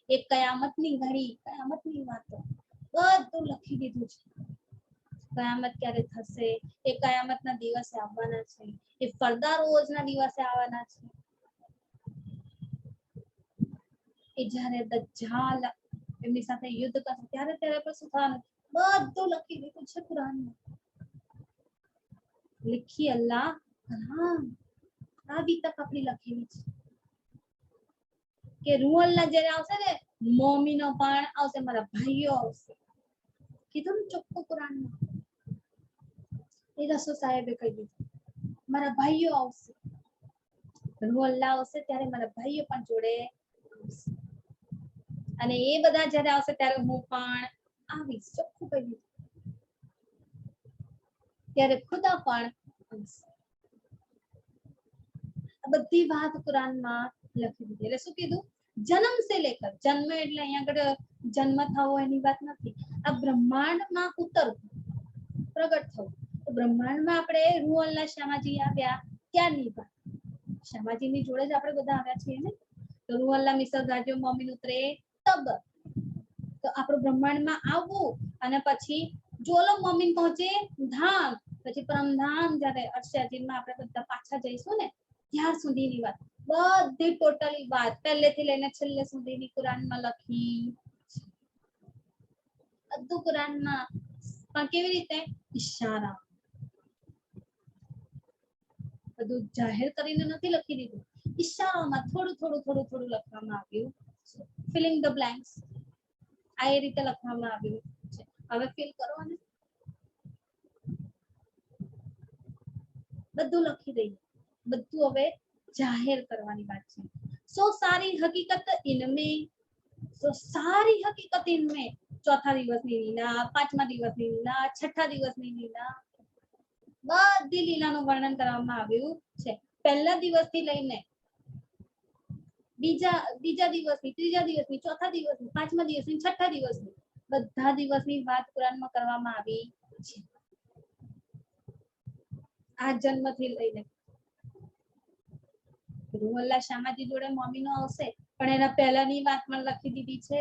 એ કયામતની ઘડી, કયામતની વાતો બધું લખી દીધું છે. કયામત ક્યારે થશે, એ કયામતના દિવસે આવવાના છે, એ ફરદા રોજના દિવસે આવવાના છે. એ જ્યારે દજ્જાલ એમની સાથે યુદ્ધ કરશે ત્યારે પણ શું થવાનું, બધું લખી દીધું છે કુરાનમાં. लिखी अल्लाह कलाम, આ બીતક આપણી લખેલી છે કે રૂહ અલ્લાહ જ્યારે આવશે ને, મોમિનો પણ આવશે, મારા ભાઈઓ આવશે. કીધું ને ચોખ્ખું કુરાનમાં. એ રસૂલ સાહેબે કહી દીધું, મારા ભાઈઓ આવશે. રૂહ અલ્લાહ આવશે ત્યારે મારા ભાઈઓ પણ જોડે આવશે. અને એ બધા જ્યારે આવશે ત્યારે હું પણ આવીશ. ચોખ્ખું કહી દીધું. ત્યારે ખુદા પણ આવશે. આ બધી વાત કુરાનમાં લખી દીધી. એટલે શું કીધું? જન્મ સે લેકર, જન્મ એટલે અહીંયા આગળ જન્મ થવો એની વાત નથી. આ બ્રહ્માંડમાં ઉતરવું, પ્રગટ થવું. તો બ્રહ્માંડમાં આપણે રૂહ અલ્લાહ શામાજી આવ્યા ત્યારની વાત. શામાજીની જોડે જ આપણે બધા આવ્યા છીએ ને. તો રૂહ અલ્લાહ મિસર ગાજો મોમિન ઉતરે તબ, તો આપણું બ્રહ્માંડમાં આવવું અને પછી જોલો મોમિન પહોંચે ધામ, પછી પરમધામ જ્યારે અર્શાજીમાં આપણે બધા પાછા જઈશું ને ત્યાર સુધીની વાત, બધી ટોટલી વાત પહેલેથી લઈને છેલ્લે સુધીની કુરાનમાં લખી. બધું કુરાનમાં, પણ કેવી રીતે? ઈશારા, બધું જાહેર કરીને નથી લખી દીધું. ઈશારામાં થોડું થોડું થોડું થોડું લખવામાં આવ્યું. ફિલિંગ ધ બ્લેન્ક્સ, આ એ રીતે લખવામાં આવ્યું છે. હવે ફિલ કરો ને, બધું લખી દઈએ. બધું હવે જાહેર કરવાની વાત છે. સો સારી હકીકત ઇનમે, સો સારી હકીકત ઇનમે, ચોથા દિવસની લીલા, પાંચમા દિવસની લીલા, છઠ્ઠા દિવસની લીલા, બધી લીલાનું વર્ણન કરવામાં આવ્યું છે. પહેલા દિવસથી લઈને બીજા દિવસની, ત્રીજા દિવસની, ચોથા દિવસની, પાંચમા દિવસની, છઠ્ઠા દિવસની બધા દિવસની વાત કુરાનમાં કરવામાં આવી છે. આ જન્મથી લઈને રૂહલ્લા શામાજી જોડે મમ્મીનો આવશે પણ એના પહેલાની વાત પણ લખી દીધી છે.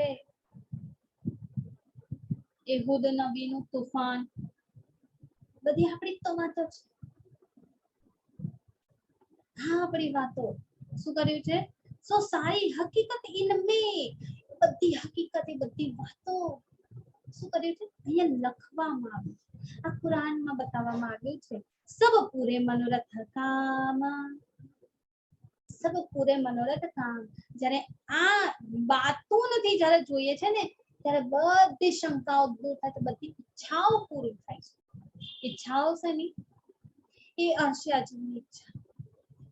એહુદ નબીનું તુફાન બધી આપણી તો વાતો છે. હા આપણી વાતો શું કર્યું છે? સો સારી હકીકત ઇનમે બધી હકીકત બધી વાતો શું કર્યું છે? અહીંયા લખવામાં આવ્યું છે. આ કુરાનમાં બતાવવામાં આવ્યું છે. સબ પૂરે મનોરથ કામ, સબ પૂરે મનોરથ કામ. જ્યારે આ વાતો નથી જ્યારે જોઈએ છે ને ત્યારે બધી શંકાઓ દૂર થાય છે, બધી ઈચ્છાઓ પૂરી થાય છે. ઈચ્છાઓ છે ને એ અર્શયાજીની ઈચ્છા,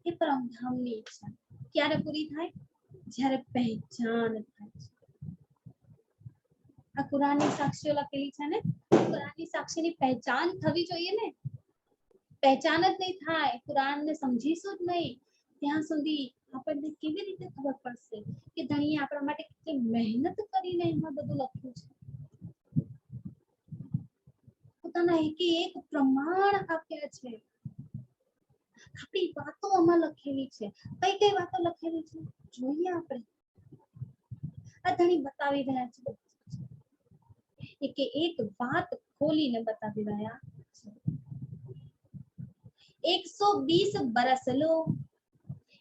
એ પરમધામની ઈચ્છા ક્યારે પૂરી થાય? જ્યારે પહેચાન થાય છે. આ કુરાનની સાક્ષીઓ લખેલી છે ને, કુરાનની સાક્ષીની પહેચાન થવી જોઈએ ને. પહેચાન જ નહીં થાય, કુરાનને સમજીશું જ નહીં ત્યાં સુધી આપણને કેવી રીતે ખબર પડશે કે ધણીએ આપણા માટે કેટલી મહેનત કરીને એમાં બધું લખ્યું છે. પોતાના એક પ્રમાણ આપ્યા છે. આપણી વાતો આમાં લખેલી છે. કઈ કઈ વાતો લખેલી છે જોઈએ આપણે. આ ધણી બતાવી રહ્યા છે કે એક વાત ખોલીને બતાવી રહ્યા છે. 120 બરસ લો,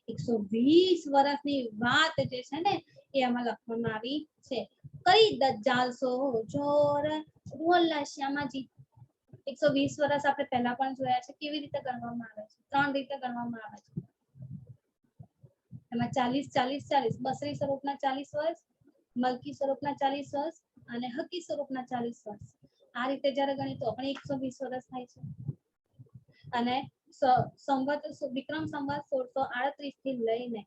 120 વર્ષની વાત જે છે ને એ આમાં લખવામાં આવી છે. કઈ દજ્જાલ સો જોર રૂહલ્લા શ્યામાજી 120 વર્ષ આપણે પહેલા પણ જોયા છે કેવી રીતે ગણવામાં આવે છે. 3 રીતે ગણવામાં આવે છે. એમાં 40 બસરી સ્વરૂપના 40 વર્ષ, મલકી સ્વરૂપના 40 વર્ષ અને હકી સ્વરૂપના 40 વર્ષ. આ રીતે જ્યારે ગણી તો આપણે 120 વર્ષ થાય છે. અને સંવત વિક્રમ સંવત 1638 થી લઈને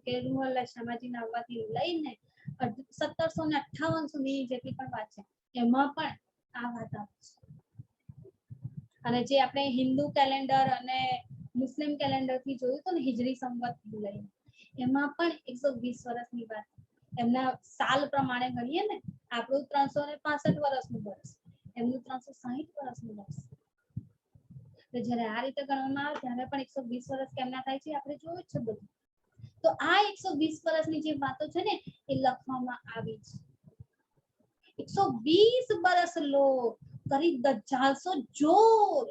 કે રૂહલ્લા શામાજીના આવવાથી લઈને 1758 સુધીની જેટલી પણ વાત છે એમાં પણ આ વાત આવે છે. અને જે આપણે હિન્દુ કેલેન્ડર અને મુસ્લિમ કેલેન્ડર થી જોયું તો ને હિજરી સંવત થી લઈને એમાં પણ 120 વર્ષની વાત. એમના સાલ પ્રમાણે ગણીએ ને આપણું 365 વર્ષનું વર્ષ, એમનું 360 વર્ષનું વર્ષ. તો જ્યારે આ રીતે ગણવામાં આવે ત્યારે પણ 120 વર્ષ કેમના થાય છે આપણે જોયું છે બધું. તો આ 120 વર્ષની જે વાતો છે ને એ લખવામાં આવી છે. 120 વર્ષ લો કરી દજ્જાલ સો જોર.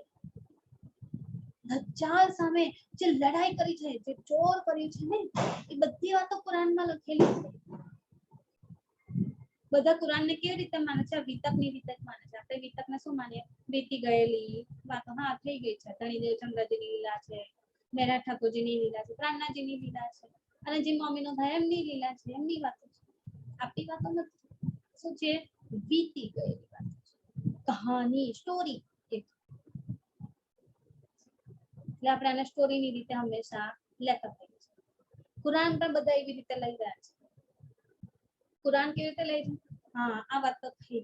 દજ્જાલ સામે જે લડાઈ કરી છે, જે જોર કર્યું છે ને એ બધી વાતો કુરાનમાં લખેલી છે. બધા કુરાનને કેવી રીતે માને છે? વિતકની રીતે જ માને છે. આપણે વિતકને શું માનીએ? વીતી ગયેલી વાતો. હા થઈ ગઈ છે. ધણીદેવ ચંદ્રજીની લીલા છે, મેરા ઠાકોરજીની લીલા છે, પ્રાણનાજીની લીલા છે અને જે મમ્મીનો થાય એમની લીલા છે, એમની વાતો છે. આપણી વાતો નથી. શું છે? વીતી ગયેલી વાતો છે. કહાની, સ્ટોરી. એટલે આપણે આને સ્ટોરીની રીતે હંમેશા લેતા હોઈએ છીએ. કુરાન પણ બધા એવી રીતે લઈ રહ્યા છે. કુરાન કેવી રીતે લઈ છે? હા આ વાત તો થઈ,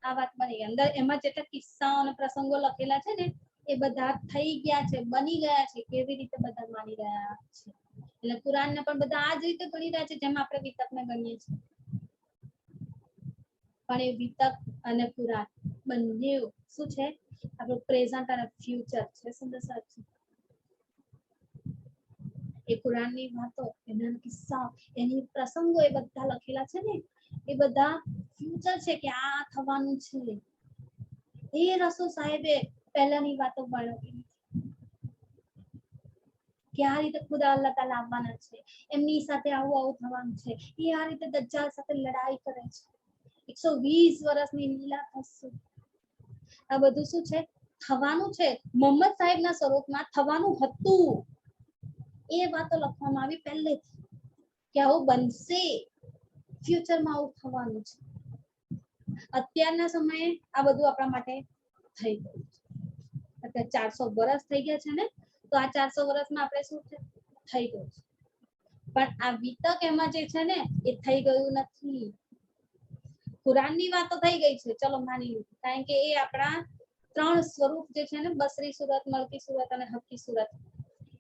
આ વાત બની અંદર એમાં જેટલા કિસ્સાઓ અને પ્રસંગો લખેલા છે ને એ બધા થઈ ગયા છે, બની ગયા છે. કેવી રીતે બધા માની રહ્યા છે. એટલે કુરાનને પણ બધા આ જ રીતે ગણી રહ્યા છે જેમ આપણે વિતકને ગણીએ છીએ. પણ એ વિતક અને કુરાન બંને શું છે? આપણું પ્રેઝન્ટ અને ફ્યુચર છે. સુંદર સાચું. એ કુરાનની વાતો, એના કિસ્સાઓ, એની પ્રસંગો એ બધા લખેલા છે ને એ બધા ફ્યુચર છે કે આ થવાનું છે. એ રસૂલ સાહેબે પહેલાની વાતો વર્ણવી કે આ રીતે ખુદા અલ્લાહ તાલા આવવાના છે, એમની સાથે આવું થવાનું છે. એ આ રીતે દજ્જાલ સાથે લડાઈ કરે છે. 120 વર્ષની લીલા થશે. આ બધું શું છે? થવાનું છે. મોહમ્મદ સાહેબના સ્વરૂપમાં થવાનું હતું. એ વાતો લખવામાં આવી પહેલેથી કે આવું બનશે, ફ્યુચરમાં આવું થવાનું છે. અત્યારના સમયે આ બધું આપણા માટે થઈ ગયું છે. અત્યારે 400 વર્ષ થઈ ગયા છે ને તો આ 400 વર્ષમાં આપણે શું થઈ ગયું છે. પણ આ વિતક એમાં જે છે ને એ થઈ ગયું નથી. કુરાનની વાતો થઈ ગઈ છે, ચલો માની લીધું, કારણ કે એ આપણા 3 સ્વરૂપ જે છે ને બસરી સુરત, મલકી સુરત અને હકી સુરત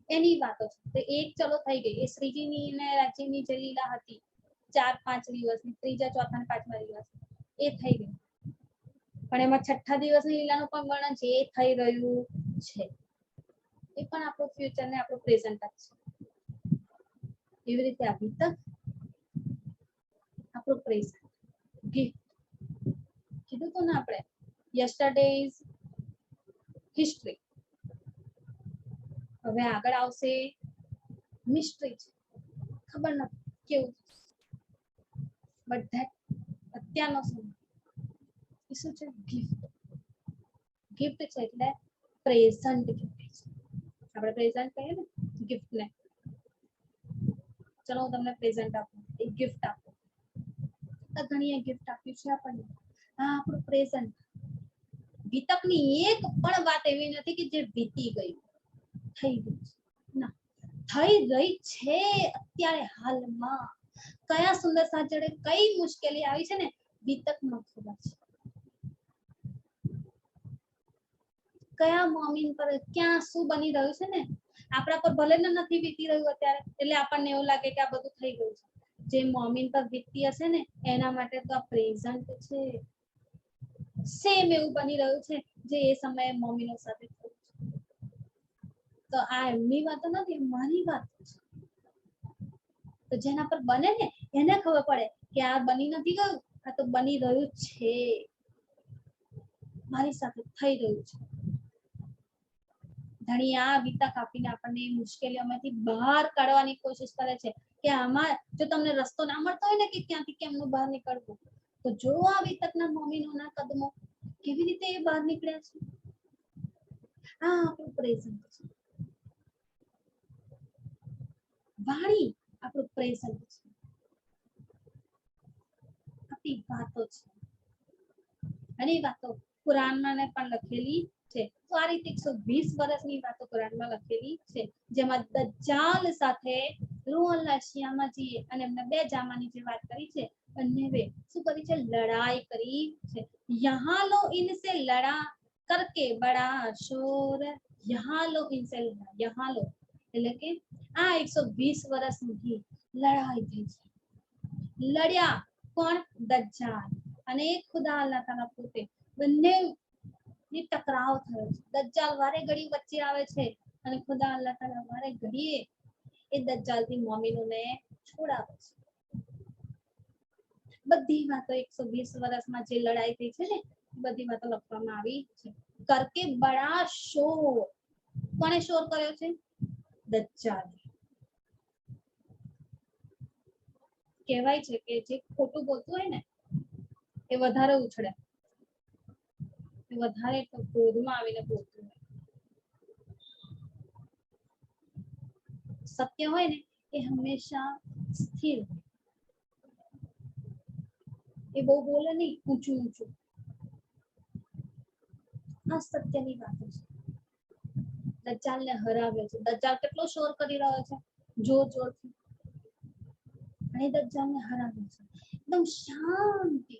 એની વાતો છે. તો એક ચલો થઈ ગઈ, એ શ્રીજીની ને રાજીની જે લીલા હતી 4-5 દિવસની, ત્રીજા ચોથા ને પાંચમા દિવસ એ થઈ ગઈ. પણ એમાં છઠ્ઠા દિવસની લીલાનું પણ વર્ણન છે, એ થઈ રહ્યું છે. એ પણ આપણું ફ્યુચર ને આપણું પ્રેઝન્ટ જ છે. એવી રીતે આ વિતક આપણું પ્રેઝન્ટ. ગિફ્ટ કીધું તો ને આપણે, યસ્ટરડે ઇઝ હિસ્ટ્રી. હવે આગળ આવશે મિસ્ટ્રી છે, ખબર નથી કેવું, બટ ધેટ અત્યારનો સમય એ શું છે? ગિફ્ટ. ગિફ્ટ છે એટલે પ્રેઝન્ટ ગિફ્ટ છે. આપણે પ્રેઝન્ટ કહીએ ને ગિફ્ટ ને. ચલો હું તમને પ્રેઝન્ટ આપું, એક ગિફ્ટ આપું. ઘણી ગિફ્ટ આપ્યું છે આપણને. આ આપણું પ્રેઝન્ટ. વિતકની એક પણ વાત એવી નથી કે જે વીતી ગઈ, થઈ ગઈ ના, થઈ રહી છે અત્યારે હાલમાં. કયા સુંદર સાજડે કઈ મુશ્કેલી આવી છે ને, વિતકમાં ખબર છે. કયા મોમીન પર ક્યાં શું બની રહ્યું છે ને, આપણા પર ભલે ને નથી વીતી રહ્યું અત્યારે, એટલે આપણને એવું લાગે કે આ બધું થઈ ગયું છે. જે મોમીન પર વીતી હશે ને, એના માટે તો આ પ્રેઝન્ટ છે. સેમ એવું બની રહ્યું છે જે એ સમયે મોમીનો સાથે થયું છે. તો આ એમની વાતો નથી, મારી વાત છે. તો જેના પર બને ને એને ખબર પડે કે આ બની નથી ગયું, આ તો બની રહ્યું છે, મારી સાથે થઈ રહ્યું છે. ધણી આ વિતક આપીને આપણને મુશ્કેલીઓમાંથી બહાર કાઢવાની કોશિશ કરે છે કે આમાં જો તમને રસ્તો ના મળતો હોય ને કે ક્યાંથી કેમનું બહાર નીકળવું, તો જો આ વિતકના મોમીનોના કદમો કેવી રીતે એ બહાર નીકળ્યા છે. આ આપણું પ્રેઝન્ટ છે. વાણી આપણું પ્રેઝન્ટ છે. આપણી વાતો છે. અને એ વાતો કુરાનમાં પણ લખેલી છે. તો આ રીતે 120 વર્ષની વાતો કુરાનમાં લખેલી છે, જેમાં દજ્જાલ સાથે રૂહ અલ્લાહ શિયામાજી અને એમના બે જામાની જે વાત કરી છે, બંને શું કરી છે? લડાઈ કરી છે. યહાં લો ઇનસે લડા કરકે બડા શોર, યહાં લો ઇનસે લડા, યહાં લો એટલે કે આ 120 વર્ષની લડાઈ થઈ છે. લડ્યા કોણ? દજ્જાલ અને ખુદા અલ્લાહ તાલા પોતે, બંને ની ટકરાવ થયો છે. દજ્જાલ વારે ઘડી વચ્ચે આવે છે અને ખુદા અલ્લાહ તાલા વારે ઘડીએ એ દજ્જાલથી મોમીનોને છોડાવે છે. બધી વાતો 120 વર્ષમાં જે લડાઈ થઈ છે ને, બધી વાતો લખવામાં આવી છે. કરકે બડા શોર, કોણે શોર કર્યો છે? દજ્જાલ. કહેવાય છે કે જે ખોટું બોલતું હોય ને એ વધારે ઉછળે, એ વધારે ક્રોધમાં આવીને બોલતું હોય. સત્ય હોય ને એ હંમેશા સ્થિર, એ બહુ બોલે નહીં ઊંચું ઊંચું. આ સત્યની વાતો છે. દજ્જાલને હરાવ્યો છે. દજ્જાલ કેટલો શોર કરી રહ્યો છે, જોર જોરથી, અને દજ્જાલને હરાવ્યો છે. એકદમ શાંતિ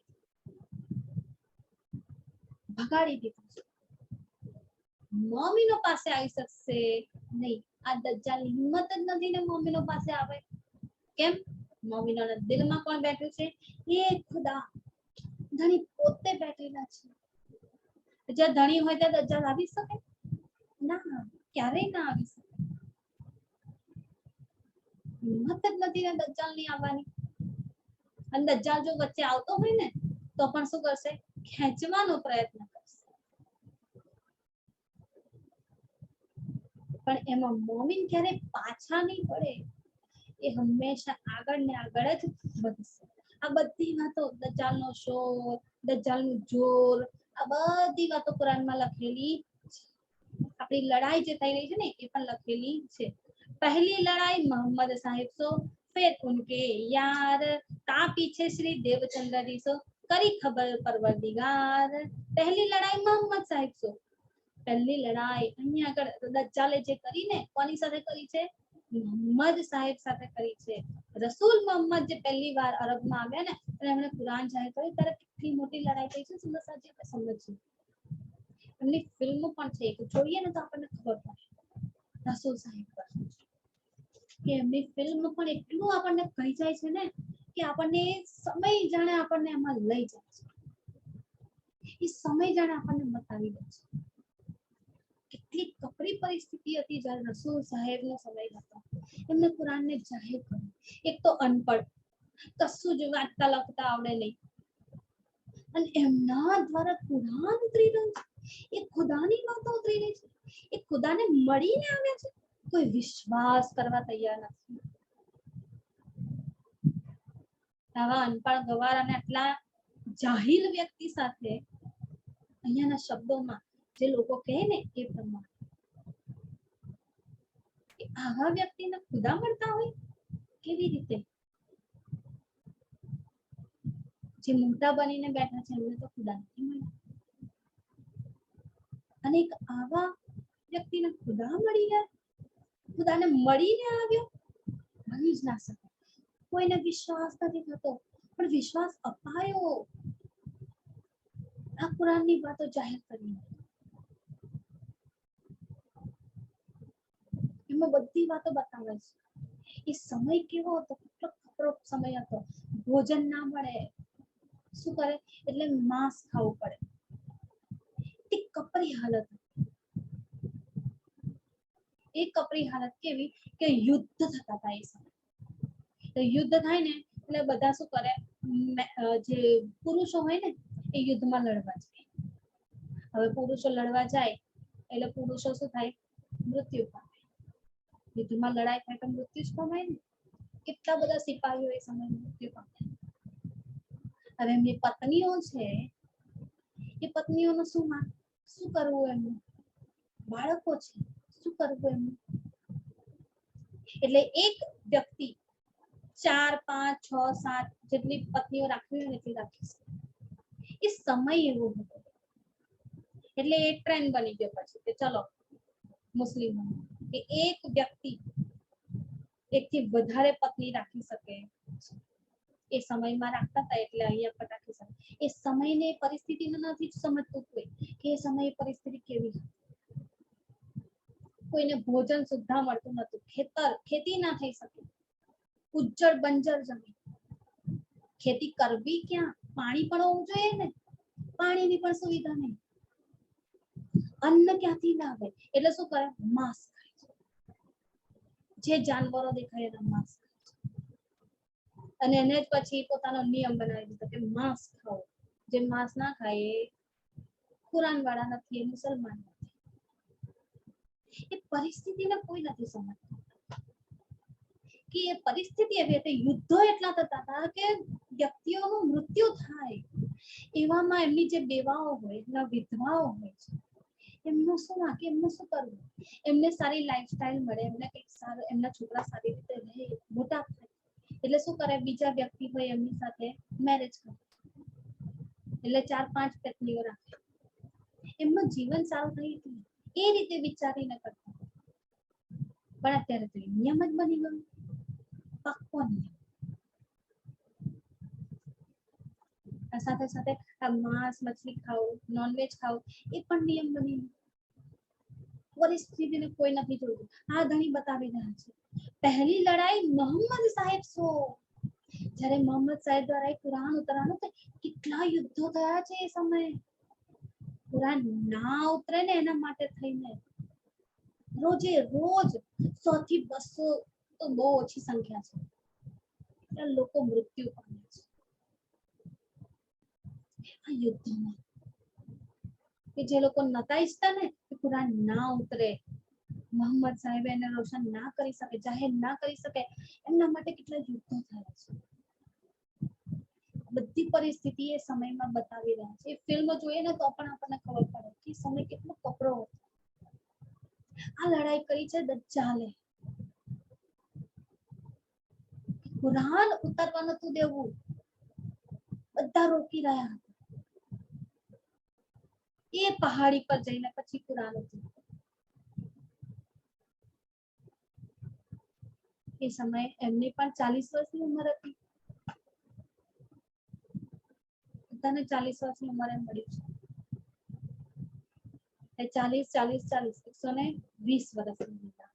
ભગાડી દીધું છે. મોમીનો પાસે આવી શકશે નહીં. આ દજ્જાલની હિંમત જ નથી ને મોમીનો પાસે આવે. કેમ? મોમીનોના દિલમાં કોણ બેઠું છે? એ ખુદા, ધણી પોતે બેઠેલા છે. જ્યાં ધણી હોય ત્યાં દજ્જાલ આવી શકે? ના, ક્યારેય ના આવી શકે. હિંમત જ નથી ને દજ્જાલની આવવાની. અને દજ્જાલ જો વચ્ચે આવતો હોય ને તો પણ શું કરશે? ખેંચવાનો પ્રયત્ન કરશે. પણ એમાં મોમીન ક્યારેય પાછા નહીં પડે, એ હંમેશા આગળ ને આગળ જ વધશે. આ બધી વાતો, દજ્જાલનો શોર, દજ્જાલનું જોર, આ બધી વાતો કુરાનમાં લખેલી છે. આપણી લડાઈ જે થઈ રહી છે ને એ પણ લખેલી છે. પહેલી લડાઈ મોહમ્મદ સાહિબ સો, फिर उनके यार, ता पीछे श्री देवचंद्र जी सो, કરી ખબર પરવરદિગાર. પહેલી લડાઈ મોહમ્મદ સાહિબ સો. પહેલી લડાઈ અહીંયા આગળ દજ્જાલે જે કરી ને, કોની સાથે કરી છે? મોહમ્મદ સાહેબ સાથે કરી છે. રસૂલ મોહમ્મદ જે પહેલી વાર અરબમાં આવ્યા ને અને એમણે કુરાન જાહેર કર્યું, ત્યારે કેટલી મોટી લડાઈ થઈ છે સમજસાજી આપણે સમજીએ. એમની ફિલ્મો પણ છે, જોઈએ ને તો આપણને ખબર પડે. રસૂલ સાહેબ પર કે એમની ફિલ્મ પણ એટલું આપણને કહી જાય છે ને કે આપણને સમય જાણે આપણને એમાં લઈ જાય છે, એ સમય જાણે આપણને બતાવી દે છે કેટલી કપરી પરિસ્થિતિ હતી જ્યારે રસૂલ સાહેબનો સમય હતો. એમને કુરાનને જાહેર કર્યું. એક તો અનપઢ, કશું જ વાંચતા લખતા આવડે નહીં, અને એમના દ્વારા કુરાન ઉતરી રહ્યું છે, એ ખુદાની વાતો ઉતરી રહી છે, એ ખુદાને મળીને આવ્યા છે. કોઈ વિશ્વાસ કરવા તૈયાર નથી. આવા અનપઢ ગવાર અને આટલા જાહિલ વ્યક્તિ સાથે અહીંયાના શબ્દોમાં જે લોકો કહે ને એ પ્રમાણે આવા વ્યક્તિને ખુદા મળતા હોય કેવી રીતે? જે મોટા બનીને બેઠા છે એમને તો ખુદા નથી મળ્યા, અને એક આવા વ્યક્તિને ખુદા મળી ગયા, ખુદાને મળીને આવ્યો, બની જ ના શકે. કોઈને વિશ્વાસ નથી થતો, પણ વિશ્વાસ અપાયો આ કુરાનની વાતો જાહેર કરીને. એમાં બધી વાતો બતાવે છે. એ સમય કેવો હતો, કેટલો કપરો સમય હતો. ભોજન ના મળે, શું કરે? એટલે માંસ ખાવું પડે. એ કપરી હાલત. એ કપરી હાલત કેવી કે યુદ્ધ થતા હતા એ સમય. તો યુદ્ધ થાય ને એટલે બધા શું કરે, જે પુરુષો હોય ને એ યુદ્ધમાં લડવા જાય. હવે પુરુષો લડવા જાય એટલે પુરુષો શું થાય? મૃત્યુ પામે. યુદ્ધમાં લડાઈ થાય તો મૃત્યુ જ પામાય ને. કેટલા બધા સિપાહીઓ એ સમય મૃત્યુ પામે. હવે એમની પત્નીઓ છે, એ પત્નીઓનું શું કરવું? એમનું બાળકો છે, શું કરવું એમનું? એટલે એક વ્યક્તિ 4, 5, 6, 7 જેટલી પત્નીઓ રાખવી હોય એટલી રાખી શકે. એ સમય એવો હતો. એટલે એ ટ્રેન્ડ બની ગયો પછી કે ચલો મુસ્લિમો કે એક વ્યક્તિ એકથી વધારે પત્ની રાખી શકે. એ સમયમાં રાખતા હતા એટલે અહીંયા પણ રાખી શકે. એ સમયને પરિસ્થિતિને નથી સમજતું કોઈ કે એ સમયે પરિસ્થિતિ કેવી હતી. કોઈને ભોજન સુદ્ધા મળતું નતું, ખેતી ના થઈ શકે, ઉજ્જડ બંજર જમીન, ખેતી કરવી ક્યાં? પાણી પણ હોવું જોઈએ ને, પાણીની પણ સુવિધા નહીં. અન્ન ક્યાંથી લાવે? એટલે શું કરે? માંસ ખાય છે. જે જાનવરો દેખાય એના માંસ ખાય છે. અને એને જ પછી પોતાનો નિયમ બનાવી દીધો કે માંસ ખાઓ. જે માંસ ના ખાય એ કુરાન વાળા નથી, એ મુસલમાન નથી. એ પરિસ્થિતિને કોઈ નથી સમજતું કે એ પરિસ્થિતિ એવી હતી. યુદ્ધો એટલા થતા હતા કે વ્યક્તિઓનું મૃત્યુ થાય. એવામાં એમની જે બેવાઓ હોય, એમના વિધવાઓ હોય છે, એમનું શું વાંકે? એમનું શું કરવું? એમને સારી લાઈફસ્ટાઈલ મળે, એમને કંઈક સારું, એમના છોકરા સારી રીતે રહે, મોટા થાય, એટલે શું કરે? બીજા વ્યક્તિ હોય એમની સાથે મેરેજ કરે, એટલે 4, 5 પત્નીઓ રાખે. એમનું જીવન સારું થઈ ગયું એ રીતે વિચારીને કરતા. પણ અત્યારે તો નિયમ જ બની ગયો, પાક્કો નિયમ. સાથે સાથે માંસ મછલી ખાવું, નોનવેજ ખાવું એ પણ નિયમ બની ગયો. પરિસ્થિતિને કોઈ નથી જોયું. આ ઘણી બતાવી રહ્યા છે. પહેલી લડાઈ મોહમ્મદ સાહેબ જ્યારે મોહમ્મદ સાહેબ દ્વારા કુરાન ઉતરવાનું તો કેટલા યુદ્ધો થયા છે એ સમયે. કુરાન ના ઉતરે ને એના માટે થઈને રોજે રોજ 100 થી 200 તો બહુ ઓછી સંખ્યા છે લોકો મૃત્યુ પામે છે આ યુદ્ધમાં. કે જે લોકો નતા ઈચ્છતા ને કે કુરાન ના ઉતરે, મોહમ્મદ સાહેબ એને રોશન ના કરી શકે, જાહેર ના કરી શકે, એમના માટે કેટલા યુદ્ધો થયા છે. બધી પરિસ્થિતિ એ સમયમાં બતાવી રહ્યા છે. ફિલ્મ જોઈએ ને તો પણ આપણને ખબર પડે કે સમય કેટલો કપરો હતો. આ લડાઈ કરી છે દજ્જાલે. કુરાન ઉતારવા નતું દેવું, બધા રોકી રહ્યા હતા. એ પહાડી પર જઈને પછી કુરાન ઉતર્યું. એ સમયે એમની પણ 40 વર્ષની ઉંમર હતી. બધાને 40 વર્ષની ઉંમરે મળ્યું છે. 40, 40, 40, 120 વર્ષની હતા.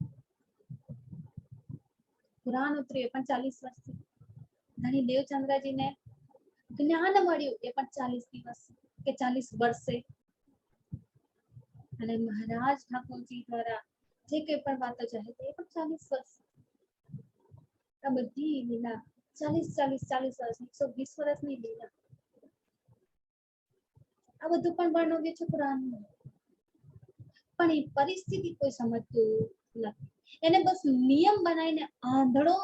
કુરાન ઉતર્યું એ પણ 40 વર્ષથી. ધણી દેવચંદ્રજીને જ્ઞાન મળ્યું એ પણ 40 દિવસ કે 40 વર્ષે. અને મહારાજ ઠાકોરજી દ્વારા જે કંઈ પણ વાતો જાહેર થઈ એ પણ 40 વર્ષ. આ બધી લીલા 40 વર્ષ 120 વર્ષની લીલા. આ બધું પણ વર્ણવ્યું છે કુરાનમાં. પણ એ પરિસ્થિતિ કોઈ સમજતું નથી. એને બસ નિયમ બનાવીને આંધળો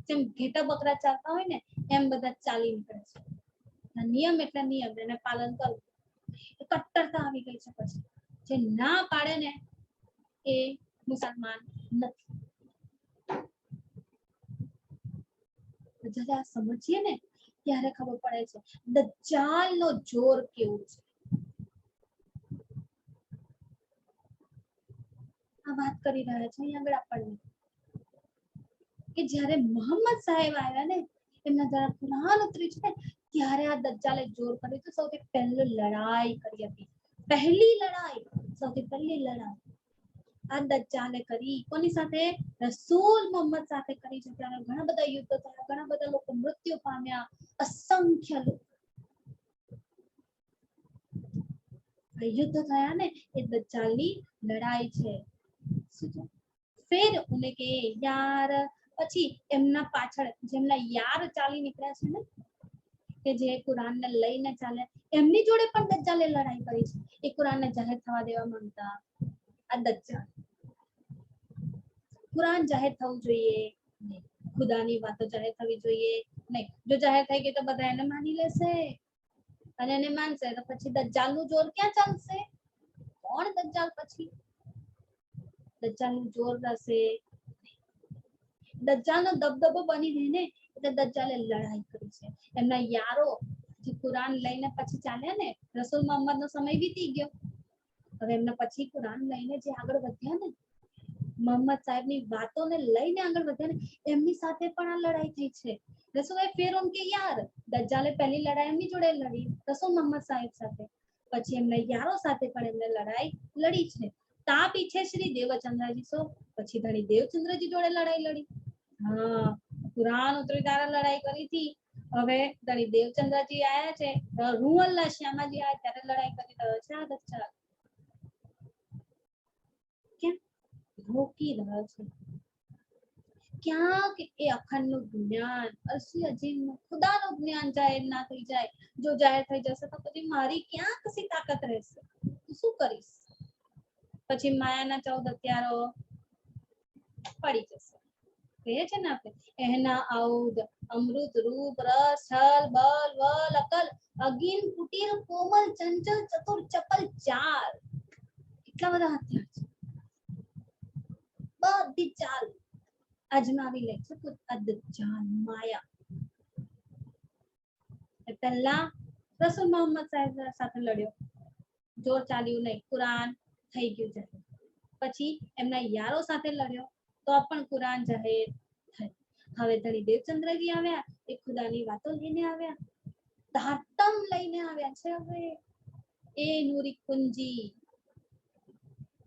જેમ ઘેટા બકરા ચાલતા હોય ને એમ બધા ચાલી નીકળે છે. નિયમ એટલે નિયમ, એને પાલન કરવું. એ કટ્ટરતા આવી ગઈ છે. પછી જે ના પાડે ને એ મુસલમાન નથી. જરા સમજીએ ને ત્યારે ખબર પડે છે દજ્જાલનો જોર કેવું છે. આ વાત કરી રહ્યા છે અહીં આગળ આપણને કે જ્યારે મોહમ્મદ સાહેબ આવ્યા ને એમના દ્વારા કુરાન ઉતર્યું છે ને ત્યારે આ દજ્જાલે જોર કર્યું. તો સૌથી પહેલી લડાઈ કરી હતી. પહેલી લડાઈ, સૌથી પહેલી લડાઈ આ દજ્જાલે કરી. કોની સાથે? રસૂલ મોહમ્મદ સાથે કરી છે. ત્યારે ઘણા બધા યુદ્ધો થયા, ઘણા બધા લોકો મૃત્યુ પામ્યા, અસંખ્ય લોકો. યુદ્ધ થયા ને એ દજ્જાલની લડાઈ છે. ફિર ઉને કે યાર, પછી એમના પાછળ જેમના યાર ચાલી નીકળ્યા છે ને કે જે કુરાનને લઈને ચાલે, એમની જોડે પણ દજ્જાલે લડાઈ કરી છે. એ કુરાનને જાહેર થવા દેવા માંગતા. આ દજ્જાલ. કુરાન જાહેર થવું જોઈએ નહીં, ખુદાની વાતો જાહેર થવી જોઈએ નહીં. જો જાહેર થઈ ગઈ તો બધા એને માની લેશે અને એને માનશે તો પછી દજ્જાલનું જોર ક્યાં ચાલશે? કોણ દજ્જાલ? પછી દજ્જાલનું જોર રહેશે. દજ્જાલનો દબદબો બની રહીને એટલે દજ્જાલે લડાઈ કરી છે. એમના યારો જે કુરાન લઈને પછી ચાલ્યા ને, રસૂલ મોહમ્મદનો સમય વીતી ગયો. હવે એમના પછી કુરાન લઈને જે આગળ વધ્યા ને, મોહમ્મદ સાહેબની વાતોને લઈને આગળ વધ્યા ને, એમની સાથે પણ આ લડાઈ થઈ છે. રસૂલે ફિર ઉનકે યાર, દજ્જાલે પહેલી લડાઈ એમની જોડે લડી રસૂલ મોહમ્મદ સાહેબ સાથે. પછી એમના યારો સાથે પણ એમને લડાઈ લડી છે. તા પીછે શ્રી દેવચંદ્રજી સો, પછી ધણી દેવચંદ્રજી જોડે લડાઈ લડી. હા, કુરાન ઉતરી ત્યારે લડાઈ કરી હતી. હવે ધણી દેવચંદ્રજી આયા છે, રૂઅલ્લા શ્યામાજી આયા ત્યારે લડાઈ કરી રહ્યો છે આ દજ્જાલ. કેમ? રોકી રહ્યો છે. ક્યાંક એ અખંડનું જ્ઞાન, અસલી અજીમનું ખુદાનું જ્ઞાન જાહેર ના થઈ જાય. જો જાહેર થઈ જશે તો પછી મારી ક્યાં કશી તાકાત રહેશે? શું કરીશ? પછી માયાના 14 હથિયારો પડી જશે. કહે છે ને આપણે, એના ઔદ અમૃત રૂપ રસ છલ બલ વલ અકલ અગીન કુટીર કોમલ ચંચલ ચતુર ચપલ ચાલ. કેટલા બધા હથિયાર છે. બધી ચાલ અજમાવી લે છે દજ્જાલ માયા. પહેલા રસૂલ મોહમ્મદ સાહેબ સાથે લડ્યો, જોર ચાલ્યું નહીં, કુરાન થઈ ગયું જાહેર. પછી એમના યારો સાથે લડ્યો તો પણ કુરાન જાહેર થઈ. હવે ધણી દેવચંદ્રજી આવ્યા, એ ખુદાની વાતો લઈને આવ્યા, ધાતમ લઈને આવ્યા છે. હવે એ નૂરી કુંજી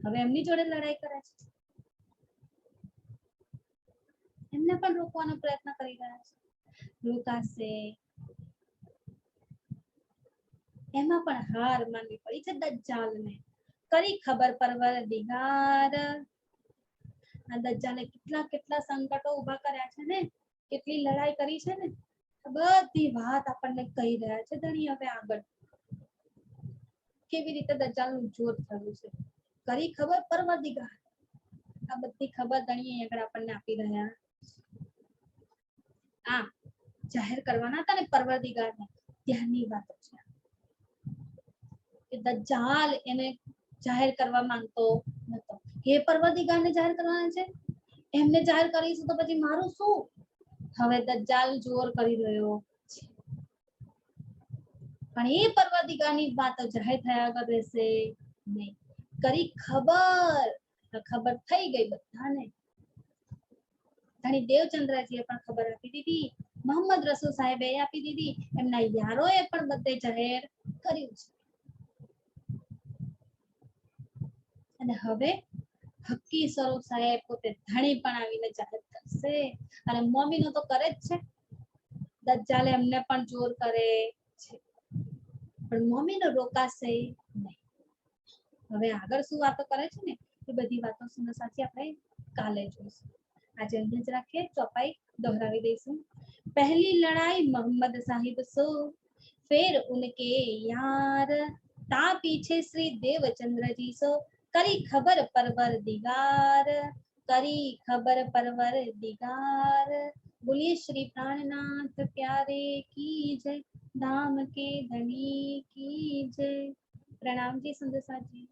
હવે એમની જોડે લડાઈ કરે છે. એમને પણ રોકવાનો પ્રયત્ન કરી રહ્યા છે. રોકાશે એમાં પણ હાર માનવી પડી છે દજ્જાલને. કરી ખબર પરવરદિગાર, આ દજ્જાલે કેટલા સંકટો ઉભા કર્યા છે ને, કેટલી લડાઈ કરી છે ને, બધી વાત આપણને કહી રહ્યા છે ધણી. હવે આગળ કેવી રીતે દજ્જાલનું જોર થયું છે. કરી ખબર પરવરદિગાર, આ બધી ખબર ધણી આગળ આપણને આપી રહ્યા. આ જાહેર કરવાના હતા ને પરવરદિગારને, ત્યાંની વાતો છે. કે દજ્જાલ એને જાહેર કરવા માંગતો નતો. હે પરવરદિગારને જાહેર કરવાના છે, એમને જાહેર કરીશું તો પછી મારું શું? હવે દજ્જાલ જોર કરી રહ્યો છે. પણ એ પરવરદિગારની વાતો જાહેર થયા વગર રહેશે નહીં. કરી ખબર થઈ ગઈ બધાને. ધણી દેવચંદ્રજીએ પણ ખબર આપી દીધી, મોહમ્મદ રસૂલ સાહેબે આપી દીધી, એમના યારોએ પણ બધે જાહેર કર્યું છે. અને હવે હક્કી સ્વરૂપ સાહેબ પોતે ધણી પણ આવીને જાહેર કરે. લાગશે અને મમ્મીનો તો કરે જ છે દજ્જાલ એમને પણ જોર કરે છે પણ મમ્મીનો રોકાશે નહીં હવે આગળ શું વાતો કરે છે ને એ બધી વાતો સાચી આપણે કાલે જોઈશું આજે અહીં જ રાખીએ ચોપાઈ दोहरावी दईશું पहली लड़ाई मोहम्मद साहिब सो फिर उनके यार ता पीछे श्री देवचंद्र जी सो करी खबर परवर दिगार बोलिए श्री प्राणनाथ प्यारे की जय धाम के धनी की जय प्रणाम जी संदेशा जी।